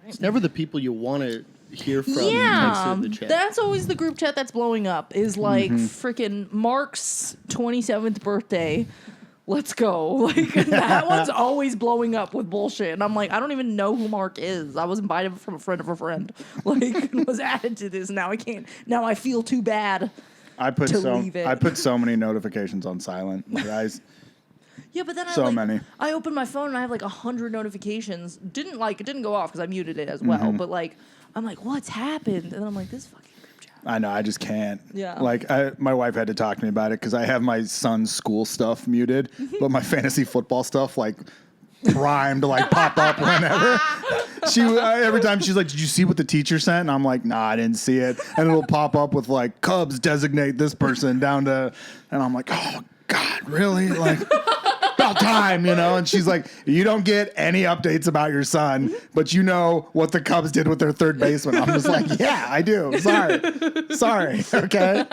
It's never the people you want to hear from. Yeah, in the chat. that's always the group chat that's blowing up. Is like freaking Mark's 27th birthday. Let's go. Like, that one's always blowing up with bullshit. And I'm like, I don't even know who Mark is. I was invited from a friend of a friend. Like, was added to this. Now I can't. Now I feel too bad. I put leave so many notifications on silent, guys. Yeah, but then many. I opened my phone and I have like 100 notifications. It didn't go off because I muted it as well. But like, I'm like, what's happened? And then I'm like, this fucking group chat. I know, I just can't. Yeah. Like, my wife had to talk to me about it because I have my son's school stuff muted, but my fantasy football stuff, like, primed to, like, pop up whenever. Every time she's like, did you see what the teacher sent? And I'm like, nah, I didn't see it. And it'll pop up with, like, Cubs designate this person down to, and I'm like, oh, God, really? Like, about time, you know? And she's like, you don't get any updates about your son, but you know what the Cubs did with their third baseman. I'm just like, yeah, I do. Sorry. Okay.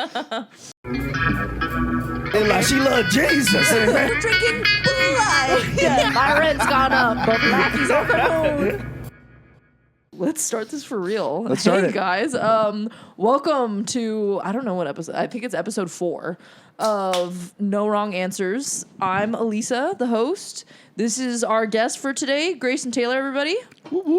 And like, she loved Jesus. We're drinking blood. Yeah, my rent's gone up, but Mackey's on the moon. Let's start this for real. Let's start it, guys. Welcome to, I don't know what episode. I think it's episode 4 of No Wrong Answers. I'm Elisa, the host. This is our guest for today, Grayson Taylor, everybody.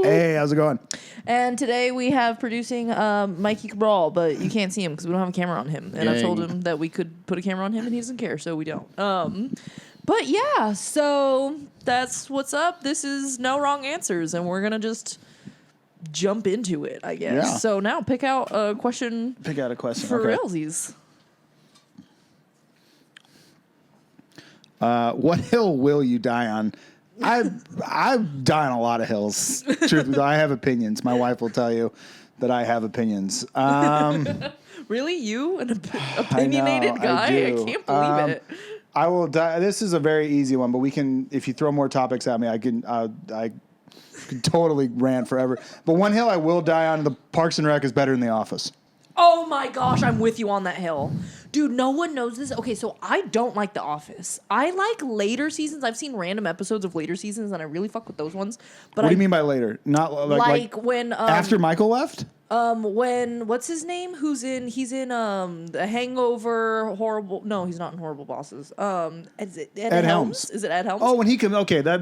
Hey, how's it going? And today we have producing Mikey Cabral, but you can't see him because we don't have a camera on him. And I told him that we could put a camera on him, and he doesn't care, so we don't. But yeah, so that's what's up. This is No Wrong Answers, and we're gonna just jump into it, I guess. Yeah. So now pick out a question. Pick out a question for okay. realsies. What hill will you die on? I die on a lot of hills. Truthfully, I have opinions. My wife will tell you that I have opinions. Really, you an opinionated guy? I can't believe it. I will die. This is a very easy one, but we can. If you throw more topics at me, I can totally rant forever. But one hill I will die on. The Parks and Rec is better than The Office. Oh my gosh, I'm with you on that hill. Dude, no one knows this. Okay, so I don't like The Office. I like later seasons. I've seen random episodes of later seasons, and I really fuck with those ones. But what do you mean by later? Not like when after Michael left? When what's his name? He's in The Hangover, Horrible. No, he's not in Horrible Bosses. Is it Ed Helms? Is it Ed Helms? Oh, when he can. Okay, those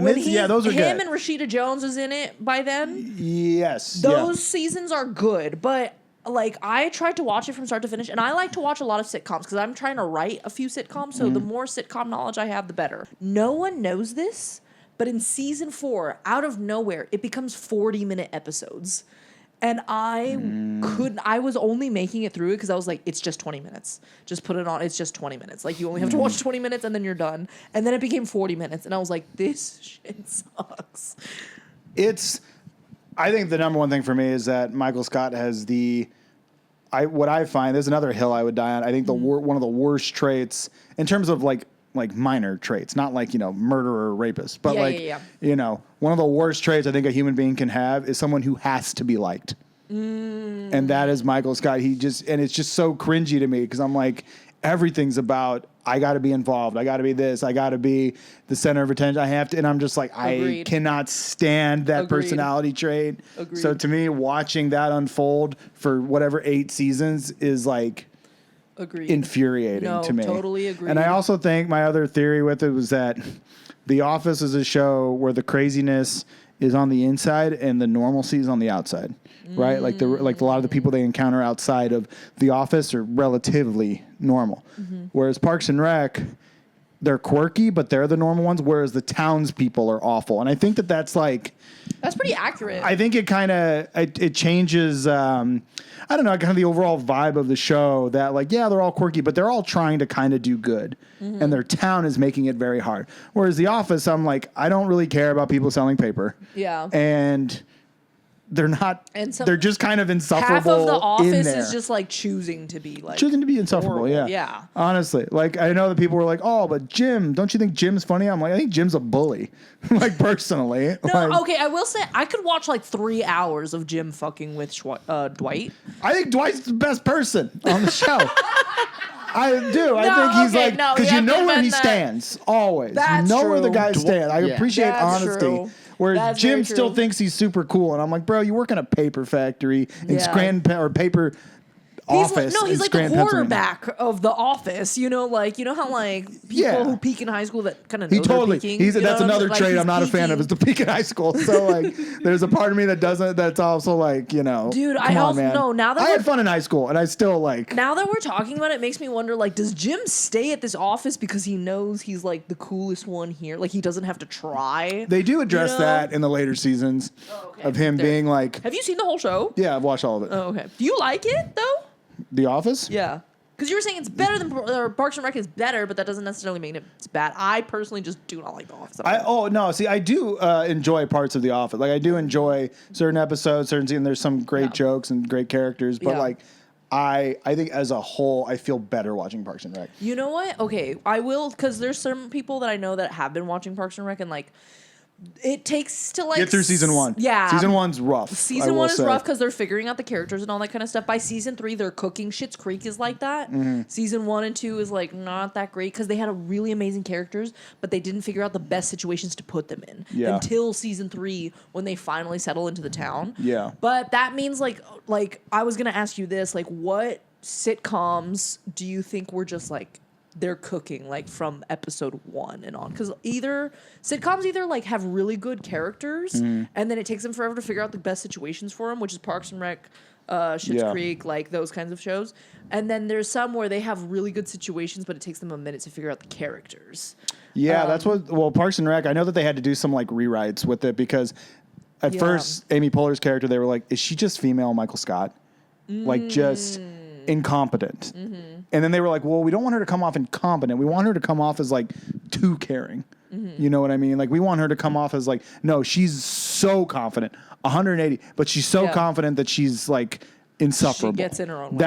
are good. Him and Rashida Jones is in it by then. Yes, those seasons are good, but. Like, I tried to watch it from start to finish, and I like to watch a lot of sitcoms because I'm trying to write a few sitcoms, so the more sitcom knowledge I have, the better. No one knows this, but in season 4, out of nowhere, it becomes 40-minute episodes. And I was only making it through it because I was like, it's just 20 minutes. Just put it on. It's just 20 minutes. Like, you only have to watch 20 minutes, and then you're done. And then it became 40 minutes, and I was like, this shit sucks. I think the number one thing for me is that Michael Scott has what I find, there's another hill I would die on. I think one of the worst traits in terms of like minor traits, not like, murderer or rapist, but one of the worst traits I think a human being can have is someone who has to be liked. And that is Michael Scott. And it's just so cringy to me because I'm like, everything's about, I got to be involved. I got to be this. I got to be the center of attention. I have to. And I'm just like, Agreed. I cannot stand that personality trait. Agreed. So to me, watching that unfold for whatever 8 seasons is like infuriating to me. Totally agree. And I also think my other theory with it was that The Office is a show where the craziness is on the inside and the normalcy is on the outside. Right? Like a lot of the people they encounter outside of The Office are relatively normal. Whereas Parks and Rec, they're quirky, but they're the normal ones, whereas the townspeople are awful. And I think that's pretty accurate. I think it kind of, it changes, I don't know, kind of the overall vibe of the show that they're all quirky, but they're all trying to kind of do good. And their town is making it very hard. Whereas The Office, I'm like, I don't really care about people selling paper. Yeah. And they're not. They're just kind of insufferable. Half of The Office in there. is just choosing to be insufferable. horrible. Yeah, yeah. Honestly, I know that people were like, "Oh, but Jim, don't you think Jim's funny?" I'm like, I think Jim's a bully. Personally. No, okay. I will say I could watch 3 hours of Jim fucking with Dwight. I think Dwight's the best person on the show. I do. I think he's because you know where he stands always. That's you know true. where the guy stands. I appreciate That's honesty. True. Whereas That's Jim very still true. thinks he's super cool, and I'm like, bro, you work in a paper factory in Yeah. Scranton or paper office. He's in like the Scranton, Pennsylvania. quarterback of the office. You know how like people Yeah. who peak in high school that kind of know He totally. they're peaking. He's you know that's what I mean? another Like, trait he's I'm not a fan of. Is peaking. the peak in high school. So like, there's a part of me that doesn't. That's also like, Dude, come I on, also man. know now that I we're- had fun in high school, and I still like. Now that we're talking about it, makes me wonder, like, does Jim stay at this office because he knows he's, like, the coolest one here? Like, he doesn't have to try? They do address you know? that in the later seasons Oh, okay. of him There. being like, Have you seen the whole show? yeah, I've watched all of it. Oh, okay. Do you like it, though? The Office. Yeah. Because you were saying it's better than or Parks and Rec is better, but that doesn't necessarily mean it's bad. I personally just do not like The Office. I do enjoy parts of The Office. Like I do enjoy certain episodes, certain scenes. There's some great jokes and great characters, but Yeah. like I think as a whole, I feel better watching Parks and Rec. You know what? Okay, I will, because there's some people that I know that have been watching Parks and Rec, and like it takes to like Get through season 1. Yeah, Season 1's rough. I Season will 1 is say. rough because they're figuring out the characters and all that kind of stuff. By season 3, they're cooking. Schitt's Creek is like that. Mm-hmm. Season 1 and 2 is like not that great because they had a really amazing characters, but they didn't figure out the best situations to put them in until season 3 when they finally settle into the town. Yeah. But that means like I was gonna ask you this, like what sitcoms do you think were just like they're cooking like from episode 1 and on? Because sitcoms either like have really good characters and then it takes them forever to figure out the best situations for them, which is Parks and Rec, Schitt's Creek, like those kinds of shows. And then there's some where they have really good situations, but it takes them a minute to figure out the characters. Yeah, that's what. Well, Parks and Rec. I know that they had to do some like rewrites with it because at first Amy Poehler's character, they were like, "Is she just female Michael Scott? Like just incompetent?" And then they were like, "Well, we don't want her to come off incompetent. We want her to come off as like too caring." You know what I mean? Like we want her to come off as like, no, she's so confident, 180, but she's so confident that she's like insufferable. She gets in her own way.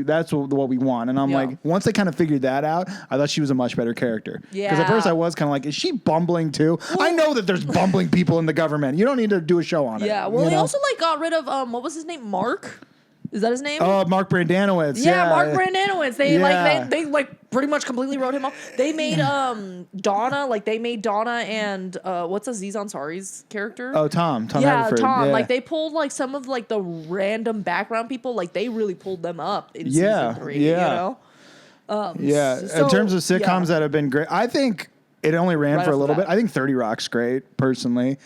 That's what we want. And I'm like, once they kind of figured that out, I thought she was a much better character. Because at first I was kind of like, is she bumbling too? I know that there's bumbling people in the government. You don't need to do a show on it. Yeah. Well, you they know? also like got rid of what was his name? Mark? Is that his name? Mark Brandanowitz. Yeah, Mark Brandanowitz. They Yeah. they like pretty much completely wrote him off. They made Donna, like they made Donna and what's Aziz Ansari's character? Oh, Tom yeah, Haverford. Tom. Yeah. Like they pulled like some of like the random background people, like they really pulled them up in Yeah, season 3. yeah. You know? In terms of sitcoms that have been great, I think it only ran Right for a off the little bat. bit. I think 30 Rock's great, personally.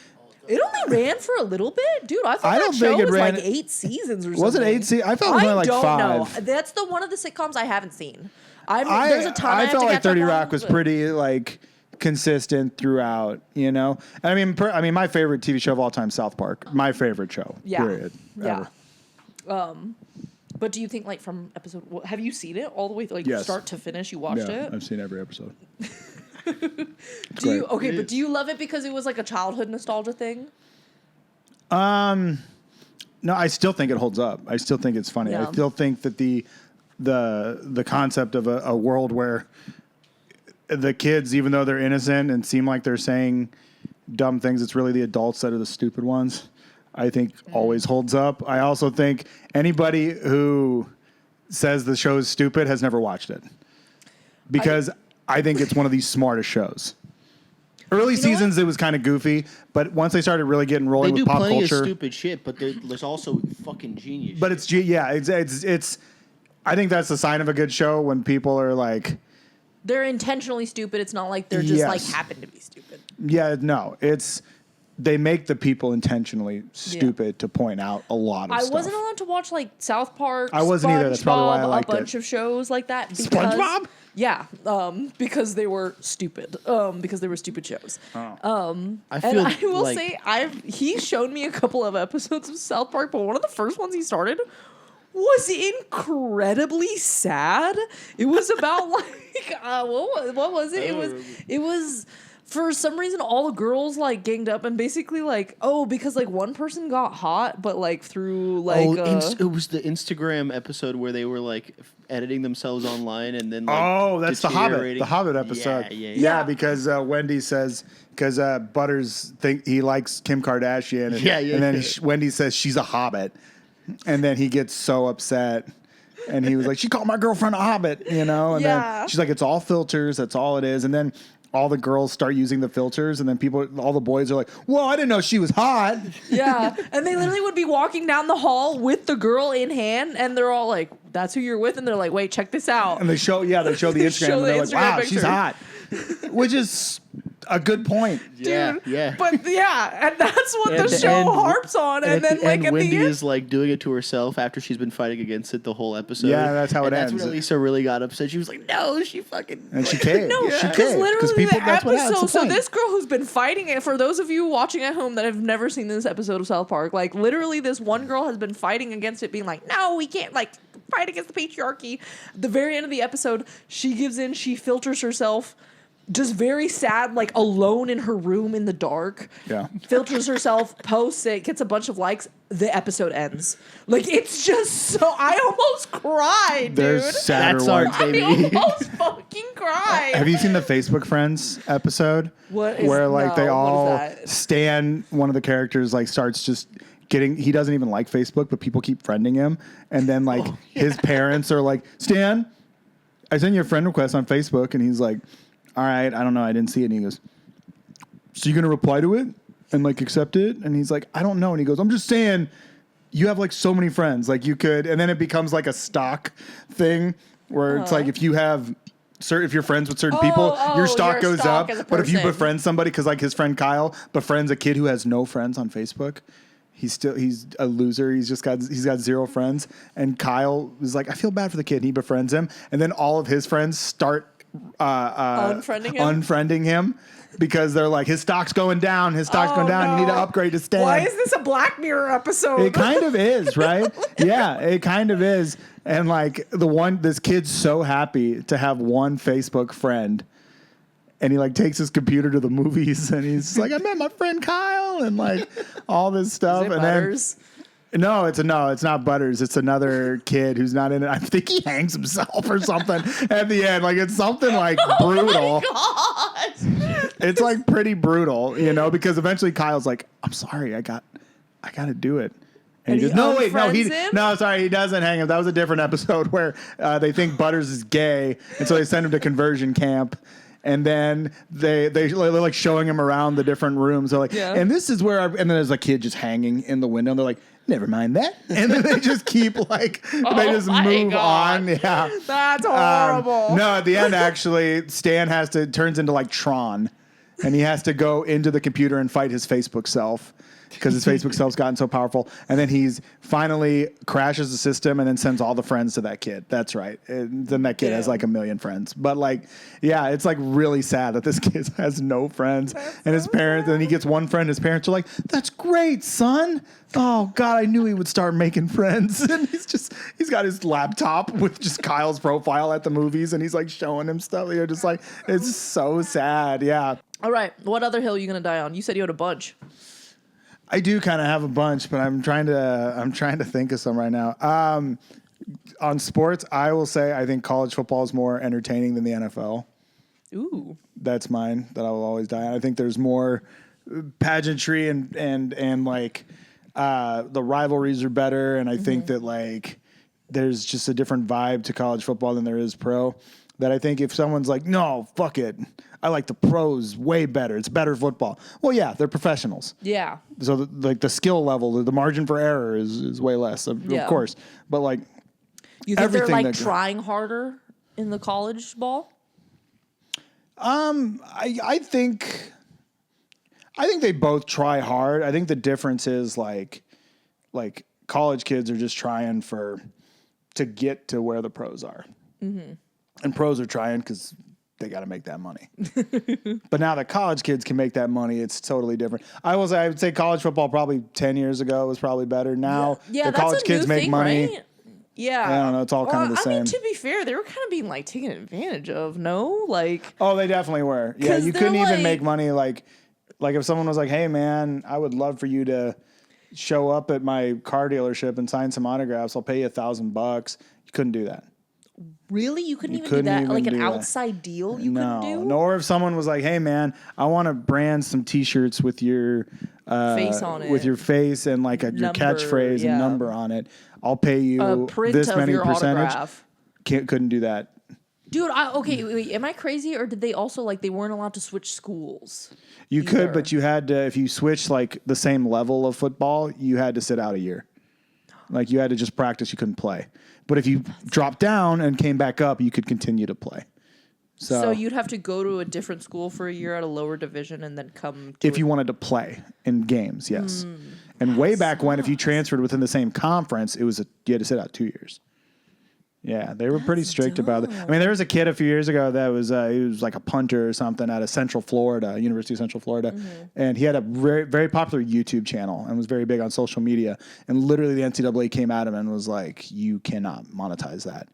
It only ran for a little bit, dude. I thought I that don't show think it was ran- like 8 seasons or something. Was it 8 seasons? I felt it was only like don't 5. know. That's the one of the sitcoms I haven't seen. There's a ton I have felt to like catch 30 up Rock on, was but- pretty like consistent throughout, you know? I mean, my favorite TV show of all time, South Park. My favorite show, period. Yeah. Ever. But do you think like from episode? Have you seen it all the way like Yes. start to finish? You watched Yeah, it. I've seen every episode. Do you great. But do you love it because it was like a childhood nostalgia thing? No, I still think it holds up. I still think it's funny. Yeah. I still think that the concept of a world where the kids, even though they're innocent and seem like they're saying dumb things, it's really the adults that are the stupid ones. I think always holds up. I also think anybody who says the show is stupid has never watched it because I think it's one of the smartest shows. Early seasons, it was kind of goofy, but once they started really getting They rolling do with pop plenty culture, of stupid shit, but there's also fucking genius. but shit. it's. I think that's the sign of a good show when people are like, They're intentionally stupid. It's not like they're just like Yes. happen to be stupid. yeah, no, it's they make the people intentionally stupid to point out a lot of I stuff. wasn't allowed to watch like South Park. I wasn't either. That's probably why I SpongeBob, liked a bunch it. of shows like that. Because, SpongeBob? Yeah, because they were stupid. Because they were stupid shows. I And feel I will like say, he's shown me a couple of episodes of South Park, but one of the first ones he started was incredibly sad. It was about like what was it? It was for some reason all the girls like ganged up and basically like because like one person got hot, but like through like it was the Instagram episode where they were like editing themselves online and then like that's the Hobbit episode. Yeah. Because Wendy says because Butters think he likes Kim Kardashian, and, Yeah, and then Wendy says she's a Hobbit, and then he gets so upset. And he was like, she called my girlfriend a hobbit, you know? And Yeah. then she's like, it's all filters. That's all it is. And then all the girls start using the filters, and then all the boys are like, "Whoa, I didn't know she was hot." Yeah, and they literally would be walking down the hall with the girl in hand, and they're all like, "That's who you're with," and they're like, "Wait, check this out." And they show the Instagram, Show and the they're like, Instagram "Wow, picture. she's hot," which is a good point. Yeah, yeah. But yeah, and that's what the show harps on. And then, like, at Wendy the end, is like doing it to herself after she's been fighting against it the whole episode. Yeah, that's how it and ends. That's when Elisa really got upset. She was like, "No, she fucking." And she caved. no, She because caved. literally the That's what episode. happens. So this girl who's been fighting it. For those of you watching at home that have never seen this episode of South Park, like literally, this one girl has been fighting against it, being like, "No, we can't like fight against the patriarchy." At the very end of the episode, she gives in. She filters herself. Just very sad, like alone in her room in the dark. Yeah. Filters herself, posts it, gets a bunch of likes. The episode ends. Like, it's just so. I almost cried, dude. There's sadder That's art, ones. baby. I almost fucking cried. Have you seen the Facebook Friends episode? What is- where like they no, what is all that? Stan, one of the characters, like starts just getting. He doesn't even like Facebook, but people keep friending him, and then like his parents are like, "Stan, I sent you a friend request on Facebook," and he's like, "All right, I don't know, I didn't see it." And he goes, "So you gonna reply to it and like accept it?" And he's like, "I don't know." And he goes, "I'm just saying, you have like so many friends, like you could." And then it becomes like a stock thing where it's like if you have. If you're friends with certain people, your stock goes up. as a But if you person. befriend somebody, because like his friend Kyle befriends a kid who has no friends on Facebook, he's a loser. He's got 0 friends. And Kyle is like, I feel bad for the kid. And he befriends him, and then all of his friends start unfriending him because they're like, his stock's going down. His stock's going down. no. You need to upgrade to Stan. Why is this a Black Mirror episode? It kind of is, right? Yeah, it kind of is. And like this kid's so happy to have one Facebook friend, and he like takes his computer to the movies, and he's like, "I met my friend Kyle," and like all this stuff. Is it and Butters? then it's not Butters. It's another kid who's not in it. I think he hangs himself or something at the end. Like it's something like brutal. God. It's like pretty brutal, because eventually Kyle's like, "I'm sorry, I got to do it." And he goes, sorry, he doesn't hang him. That was a different episode where they think Butters is gay, and so they send him to conversion camp. And then they're like showing him around the different rooms. They're like, and this is where, and then there's a kid just hanging in the window. And they're like, never mind that. And then they just keep like, they just move on. Yeah. That's horrible. No, at the end, actually, Stan turns into like Tron. And he has to go into the computer and fight his Facebook self. Because his Facebook self's gotten so powerful. And then he's finally crashes the system and then sends all the friends to that kid. That's right. And then that kid has like 1 million friends. But like, yeah, it's like really sad that this kid has no friends. And his parents, and he gets one friend. His parents are like, "That's great, son. Oh God, I knew he would start making friends." And he's got his laptop with just Kyle's profile at the movies. And he's like showing him stuff. You're just like, it's so sad. Yeah. All right. What other hill are you going to die on? You said you had a bunch. I do kind of have a bunch, but I'm trying to think of some right now. On sports, I will say I think college football is more entertaining than the NFL. Ooh. That's mine that I will always die on. I think there's more pageantry and like the rivalries are better, and I think that like there's just a different vibe to college football than there is pro. That I think if someone's like, "No, fuck it, I like the pros way better. It's better football." Well, yeah, they're professionals. Yeah. So like the skill level, the margin for error is way less, of course. But like, You think they're everything like trying harder in the college ball? I think they both try hard. I think the difference is like college kids are just trying to get to where the pros are. Mm-hmm. And pros are trying because they got to make that money. But now that college kids can make that money, it's totally different. I would say college football probably 10 years ago was probably better. Now the college kids make money. Right? Yeah. I don't know. It's all kind of the same. I mean, to be fair, they were kind of being like taken advantage of. No, like. Oh, they definitely were. Yeah, you couldn't even make money like if someone was like, "Hey, man, I would love for you to show up at my car dealership and sign some autographs. I'll pay you $1,000." You couldn't do that. Really? You couldn't even do that? Like an outside deal you couldn't do? No. Or if someone was like, "Hey, man, I want to brand some T-shirts with your face on it. With your face and like your catchphrase and number on it. I'll pay you print this of many your percentage." autograph. Couldn't do that. Dude, wait, am I crazy or did they also like they weren't allowed to switch schools? You either? could, but you had to, if you switched like the same level of football, you had to sit out a year. Like you had to just practice, you couldn't play. But if you dropped down and came back up, you could continue to play. So you'd have to go to a different school for a year at a lower division and then come to if you wanted to play in games, yes. And way back when, if you transferred within the same conference, you had to sit out 2 years. Yeah, they were pretty strict about it. I mean, there was a kid a few years ago that was he was like a punter or something out of Central Florida, University of Central Florida, and he had a very, very popular YouTube channel and was very big on social media. And literally, the NCAA came at him and was like, "You cannot monetize that."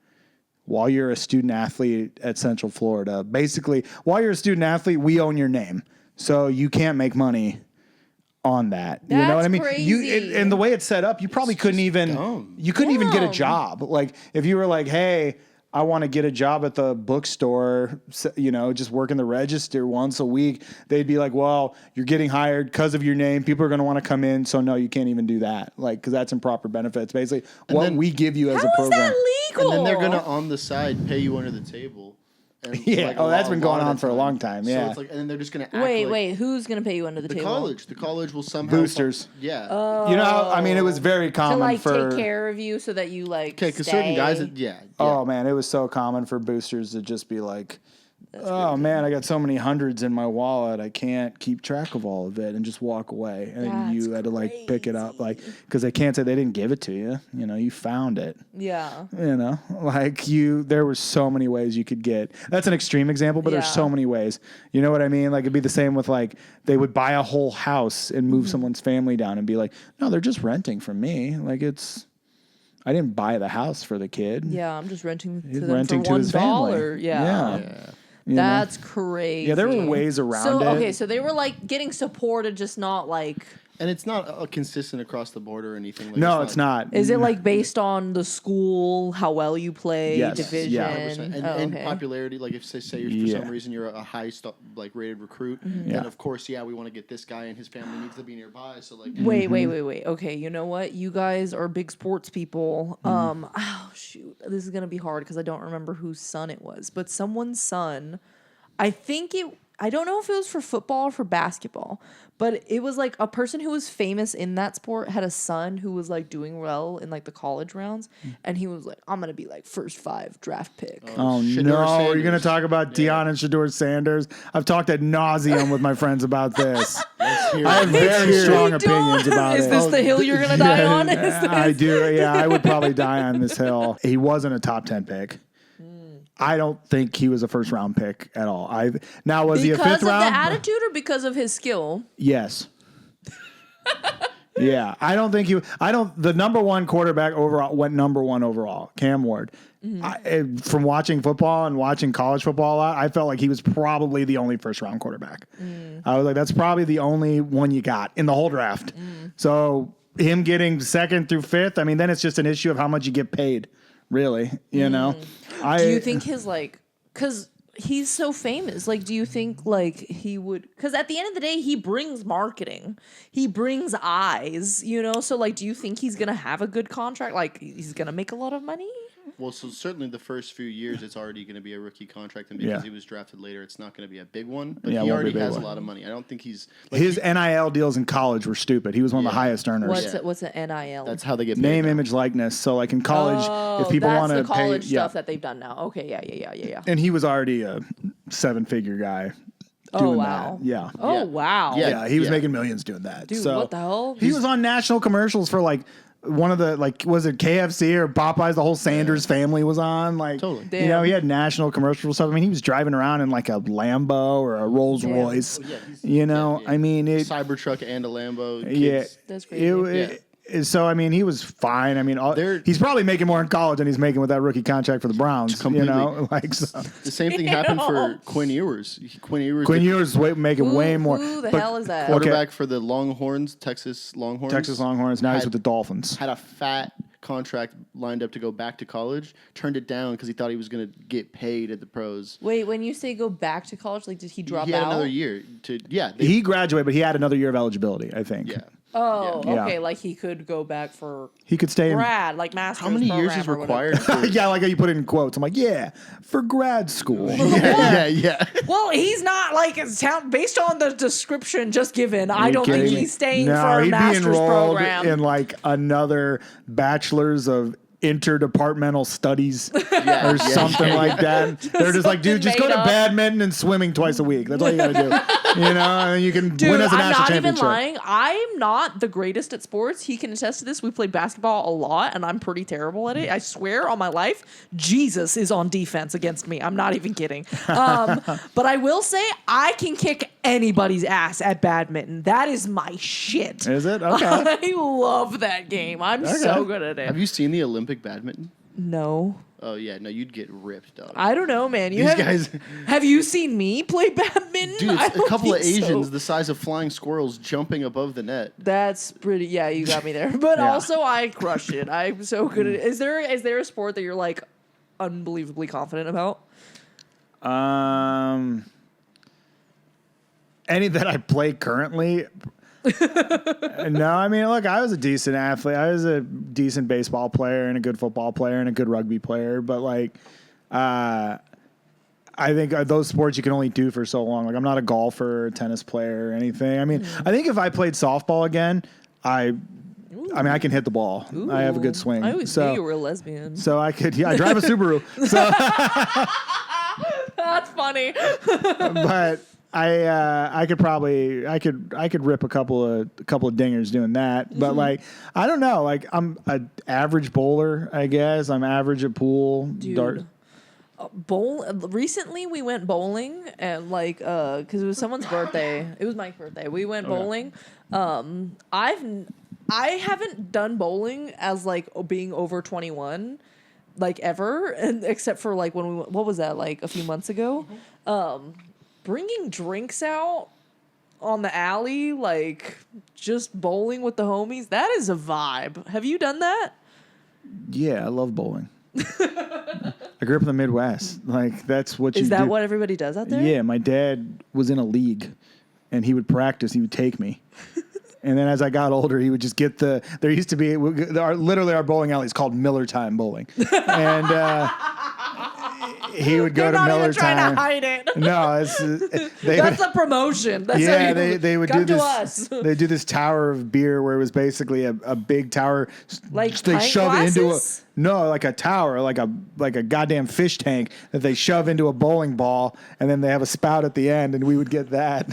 While you're a student athlete at Central Florida, basically, while you're a student athlete, we own your name, so you can't make money on that. You know what I mean? Crazy. And the way it's set up, you probably couldn't even get a job. Like if you were like, "Hey, I want to get a job at the bookstore, just working the register once a week," they'd be like, "Well, you're getting hired because of your name. People are going to want to come in, so no, you can't even do that." Like because that's improper benefits. Basically, what we give you as a program. How is that legal? And then they're gonna on the side pay you under the table. And Yeah. That's been going on for a long time. Yeah. So it's like, and then they're just gonna act wait, who's gonna pay you under the table? The college will somehow Boosters. Yeah. I mean, it was very common To like for take care of you so that you like. Okay, because certain guys, Oh man, it was so common for boosters to just be like, "Oh man, I got so many hundreds in my wallet, I can't keep track of all of it," and just walk away. And then you had to like pick it up, like because they can't say they didn't give it to you. You found it. Yeah. There were so many ways you could get. That's an extreme example, but there's so many ways. You know what I mean? Like it'd be the same with like they would buy a whole house and move someone's family down and be like, "No, they're just renting from me. Like I didn't buy the house for the kid. Yeah, I'm just renting to them renting for to his family. $1. Yeah. That's crazy. Yeah, there were ways around it. Okay, so they were like getting supported, just not like. And it's not consistent across the board or anything. Like No, it's not. Is it like based on the school, how well you play, Yes, division, yeah. And popularity? Like if say for some reason you're a high rated recruit, then of course we want to get this guy and his family needs to be nearby. So like Wait. Okay, you know what? You guys are big sports people. Oh shoot, this is gonna be hard because I don't remember whose son it was, but someone's son. I don't know if it was for football or for basketball, but it was like a person who was famous in that sport had a son who was like doing well in like the college rounds, and he was like, "I'm gonna be like first 5 draft pick." Oh Shedeur no, Sanders. you're gonna talk about Deion and Shedeur Sanders. I've talked ad nauseum with my friends about this. I have very strong opinions about it. Is this the hill you're gonna die on? I do. Yeah, I would probably die on this hill. He wasn't a top 10 pick. I don't think he was a first round pick at all. Now was he a fifth round? Because of the attitude or because of his skill? Yes. Yeah, I don't think the number one quarterback overall went number one overall, Cam Ward. From watching football and watching college football a lot, I felt like he was probably the only first round quarterback. I was like, that's probably the only one you got in the whole draft. So him getting second through fifth, I mean, then it's just an issue of how much you get paid, really, you know? Do you think his because he's so famous, like, do you think like he would, because at the end of the day, he brings marketing, he brings eyes, so like, do you think he's going to have a good contract? Like he's going to make a lot of money? Well, so certainly the first few years, it's already going to be a rookie contract, and because he was drafted later, it's not going to be a big one. But he already has a lot of money. I don't think he's his NIL deals in college were stupid. He was one of the highest earners. What's an NIL? That's how they get paid name, now. image, likeness. So like in college, if people want to the college pay, stuff that they've done now. Okay, yeah. And he was already a 7-figure guy. Doing that. Yeah. Oh wow. Yeah, he was making millions doing that. Dude, so what the hell? He was on national commercials for like one of the was it KFC or Popeyes? The whole Sanders family was on. Like, totally. He had national commercial stuff. I mean, he was driving around in like a Lambo or a Rolls Royce. I mean, Cybertruck and a Lambo. Kids. That's crazy. So I mean, he was fine. I mean, he's probably making more in college than he's making with that rookie contract for the Browns. Completely. So. The same thing happened for Quinn Ewers. Quinn Ewers making way more. Who the hell is that? Quarterback for the Longhorns, Texas Longhorns. Now he's with the Dolphins. Had a fat contract lined up to go back to college. Turned it down because he thought he was going to get paid at the pros. Wait, when you say go back to college, like did he drop out? He had another year he graduated, but he had another year of eligibility, I think. Yeah. Oh, Yeah. okay. Like he could go back for He could stay in. grad, like master's. How many years is program or whatever. required? For, Yeah, like how you put it in quotes. I'm like, yeah, for grad school. yeah. Well, he's not like based on the description just given. I don't think kidding me? he's staying No, for a he'd be master's enrolled program. in like another bachelor's of interdepartmental studies or something like that. They're just like, dude, just go made to up. badminton and swimming twice a week. That's all you got to do. And then you can Dude, win as a I'm national not even championship. lying. I'm not the greatest at sports. He can attest to this. We played basketball a lot, and I'm pretty terrible at it. I swear on my life, Jesus is on defense against me. I'm not even kidding. But I will say, I can kick anybody's ass at badminton. That is my shit. Is it? Okay. I love that game. I'm so good at it. Have you seen the Olympic badminton? No. Oh yeah, no, you'd get ripped, dog. I don't know, man. These guys, Have you seen me play badminton? dude, I it's a don't couple of think so. Asians the size of flying squirrels jumping above the net. That's pretty. Yeah, you got me there. But Yeah. also, I crushed it. I'm so good at it. Is there a sport that you're like unbelievably confident about? Any that I play currently. No, I mean, look, I was a decent athlete. I was a decent baseball player and a good football player and a good rugby player. But like, I think those sports you can only do for so long. Like, I'm not a golfer, or tennis player, or anything. I mean, I think if I played softball again, I mean, I can hit the ball. I have a good swing. I always knew you were a lesbian. So I could, I drive a Subaru. So, That's funny. but I could rip a couple of dingers doing that. But like, I don't know. Like, I'm an average bowler, I guess. I'm average at pool. Dude. Recently we went bowling and like because it was someone's birthday. It was Mike's birthday. We went bowling. I haven't done bowling as like being over 21 like ever, and except for like when we what was that, like a few months ago. Bringing drinks out on the alley, like just bowling with the homies, that is a vibe. Have you done that? Yeah, I love bowling. I grew up in the Midwest. Like, that's what you do. Is that what everybody does out there? Yeah, my dad was in a league, and he would practice. He would take me. And then as I got older, he would just get there used to be, literally our bowling alley is called Miller Time Bowling. And he would go They're to not Miller even trying Time. to hide it. No, That's a promotion. That's how you, they would come do this. to us. They do this tower of beer where it was basically a big tower. Like they pint shove it into glasses? like a tower, like a goddamn fish tank that they shove into a bowling ball, and then they have a spout at the end, and we would get that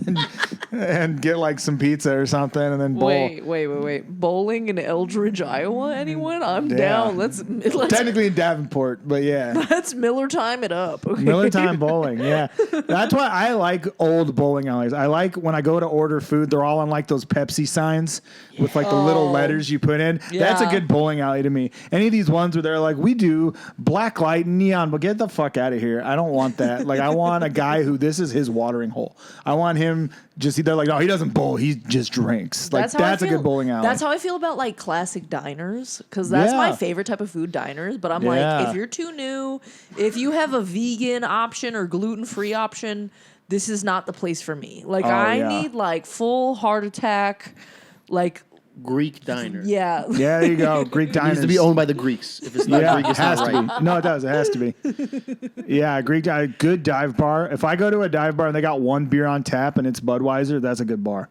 and get like some pizza or something, and then bowl. Wait. Bowling in Eldridge, Iowa, anyone? I'm Yeah. down. Let's Technically in Davenport, but yeah. let's Miller time it up. Okay. Miller Time Bowling, yeah. That's why I like old bowling alleys. I like when I go to order food, they're all on like those Pepsi signs with like the little letters you put in. That's a Yeah. good bowling alley to me. Any of these ones where they're like, we do black light and neon, but get the fuck out of here. I don't want that. Like, I want a guy who this is his watering hole. I want him they're like, no, he doesn't bowl. He just drinks. Like, how I that's a feel- good bowling alley. That's how I feel about like classic diners, because that's my Yeah. favorite type of food, diners. But I'm Yeah. like, if you're too new, if you have a vegan option or gluten-free option, this is not the place for me. Like, I yeah. need like full heart attack, like Greek diner. yeah. Yeah, there you go. Greek It diners. needs to be owned by the Greeks. If it's not Yeah, Greek, it it's has not to right. be. No, it does. It has to be. Yeah, good dive bar. If I go to a dive bar and they got one beer on tap and it's Budweiser, that's a good bar.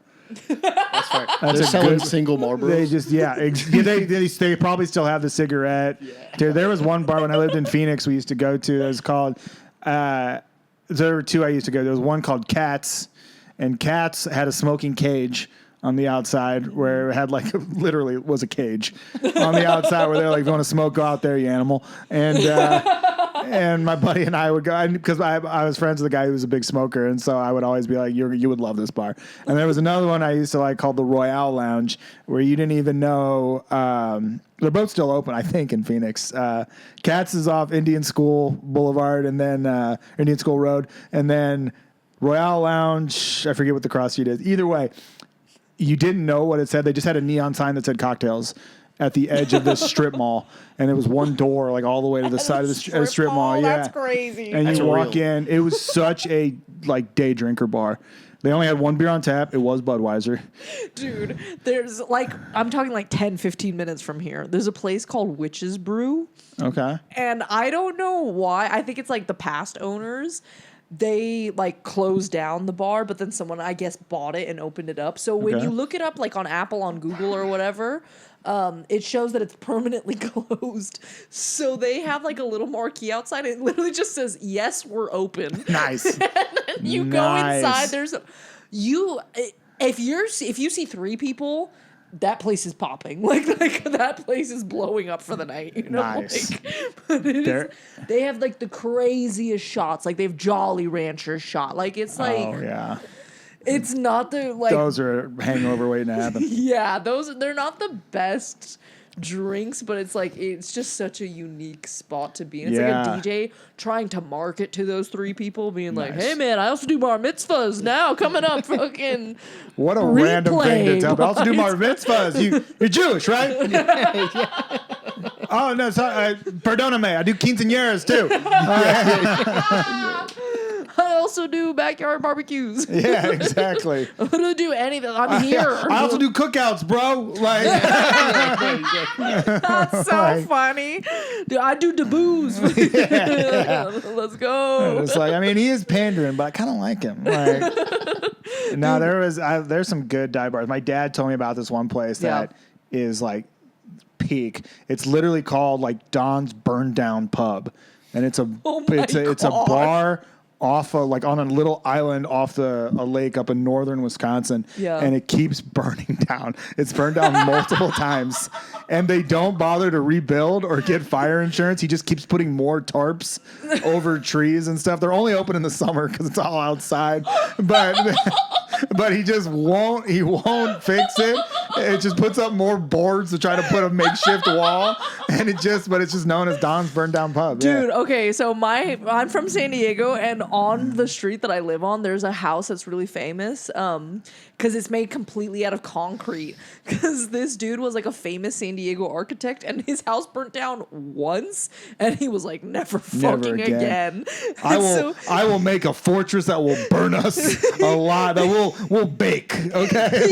That's fair. That's They're a selling good- single Marlboros. They just they probably still have the cigarette. Dude, there was one bar when I lived in Phoenix we used to go to that was called. There were two I used to go. There was one called Cats, and Cats had a smoking cage on the outside where it had like literally it was a cage on the outside where they're like, if you want to smoke, go out there, you animal. And my buddy and I would go because I was friends with a guy who was a big smoker, and so I would always be like, you would love this bar. And there was another one I used to like called the Royale Lounge, where you didn't even know. They're both still open, I think, in Phoenix. Cats is off Indian School Boulevard, and then Indian School Road, and then Royale Lounge. I forget what the cross street is. Either way, you didn't know what it said. They just had a neon sign that said cocktails at the edge of this strip mall, and there was one door like all the way to the side of the strip mall. Yeah, That's crazy. and That's you walk real. in. It was such a like day drinker bar. They only had one beer on tap. It was Budweiser. Dude, there's like, I'm talking like 10, 15 minutes from here. There's a place called Witch's Brew. Okay. And I don't know why. I think it's like the past owners. They like closed down the bar, but then someone, I guess, bought it and opened it up. So when Okay. you look it up like on Apple, on Google or whatever, it shows that it's permanently closed. So they have like a little marquee outside. It literally just says, "Yes, we're open." Nice. And then you go inside. There's if you see 3 people, that place is popping. Like that place is blowing up for the night. You know? Nice. Like, but they have like the craziest shots. Like they have Jolly Rancher shot. Like it's like Oh yeah. it's not the like Those are hangover waiting to happen. yeah, they're not the best drinks, but it's just such a unique spot to be in. It's Yeah. like a DJ trying to market to those 3 people, being like, Nice. "Hey man, I also do bar mitzvahs now coming up." Fucking What a random thing to tell. But I also do bar Replay, mitzvahs. You're Jewish, right? Oh no, sorry. Perdóname. I do quinceañeras too. I also do backyard barbecues. Yeah, exactly. I don't do anything. I'm here. I also do cookouts, bro. Like, That's so Like- funny. Dude, I do the booze. Let's go. it's like, I mean, he is pandering, but I kind of like him. Like, no, there's some good dive bars. My dad told me about this one place that is like peak. It's literally called like Don's Burn Down Pub, and it's a it's a bar off like on a little island off a lake up in northern Wisconsin. Yeah. And it keeps burning down. It's burned down multiple times, and they don't bother to rebuild or get fire insurance. He just keeps putting more tarps over trees and stuff. They're only open in the summer because it's all outside, but he just won't. He won't fix it. It just puts up more boards to try to put a makeshift wall, and it's just known as Don's Burn Down Pub. Dude, Yeah. okay, so I'm from San Diego, and on the street that I live on, there's a house that's really famous because it's made completely out of concrete. Because this dude was like a famous San Diego architect, and his house burnt down once, and he was like, never fucking again. I will make a fortress that will burn us alive. That will bake. Okay,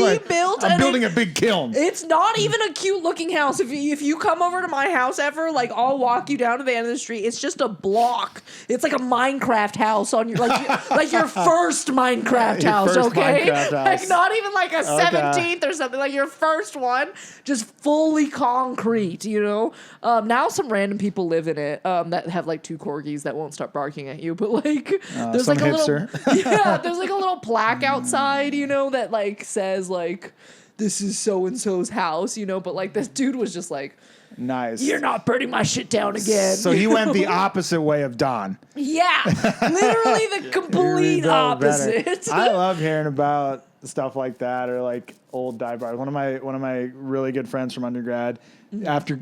I'm building a big kiln. It's not even a cute looking house. If you come over to my house ever, like I'll walk you down to the end of the street. It's just a block. It's like a Minecraft house on your like your first Minecraft house. First Okay, Minecraft house. like not even like a 17th or something. Like your first one, just fully concrete. You know. Now some random people live in it that have like 2 corgis that won't stop barking at you. But like there's some like a hipster. little there's like a little plaque outside. You know that like says like, this is so-and-so's house, you know, but like this dude was just like, Nice. you're not burning my shit down again. So he went the opposite way of Don. Yeah, literally the complete Better. opposite. I love hearing about stuff like that, or like old dive bars. One of my really good friends from undergrad, after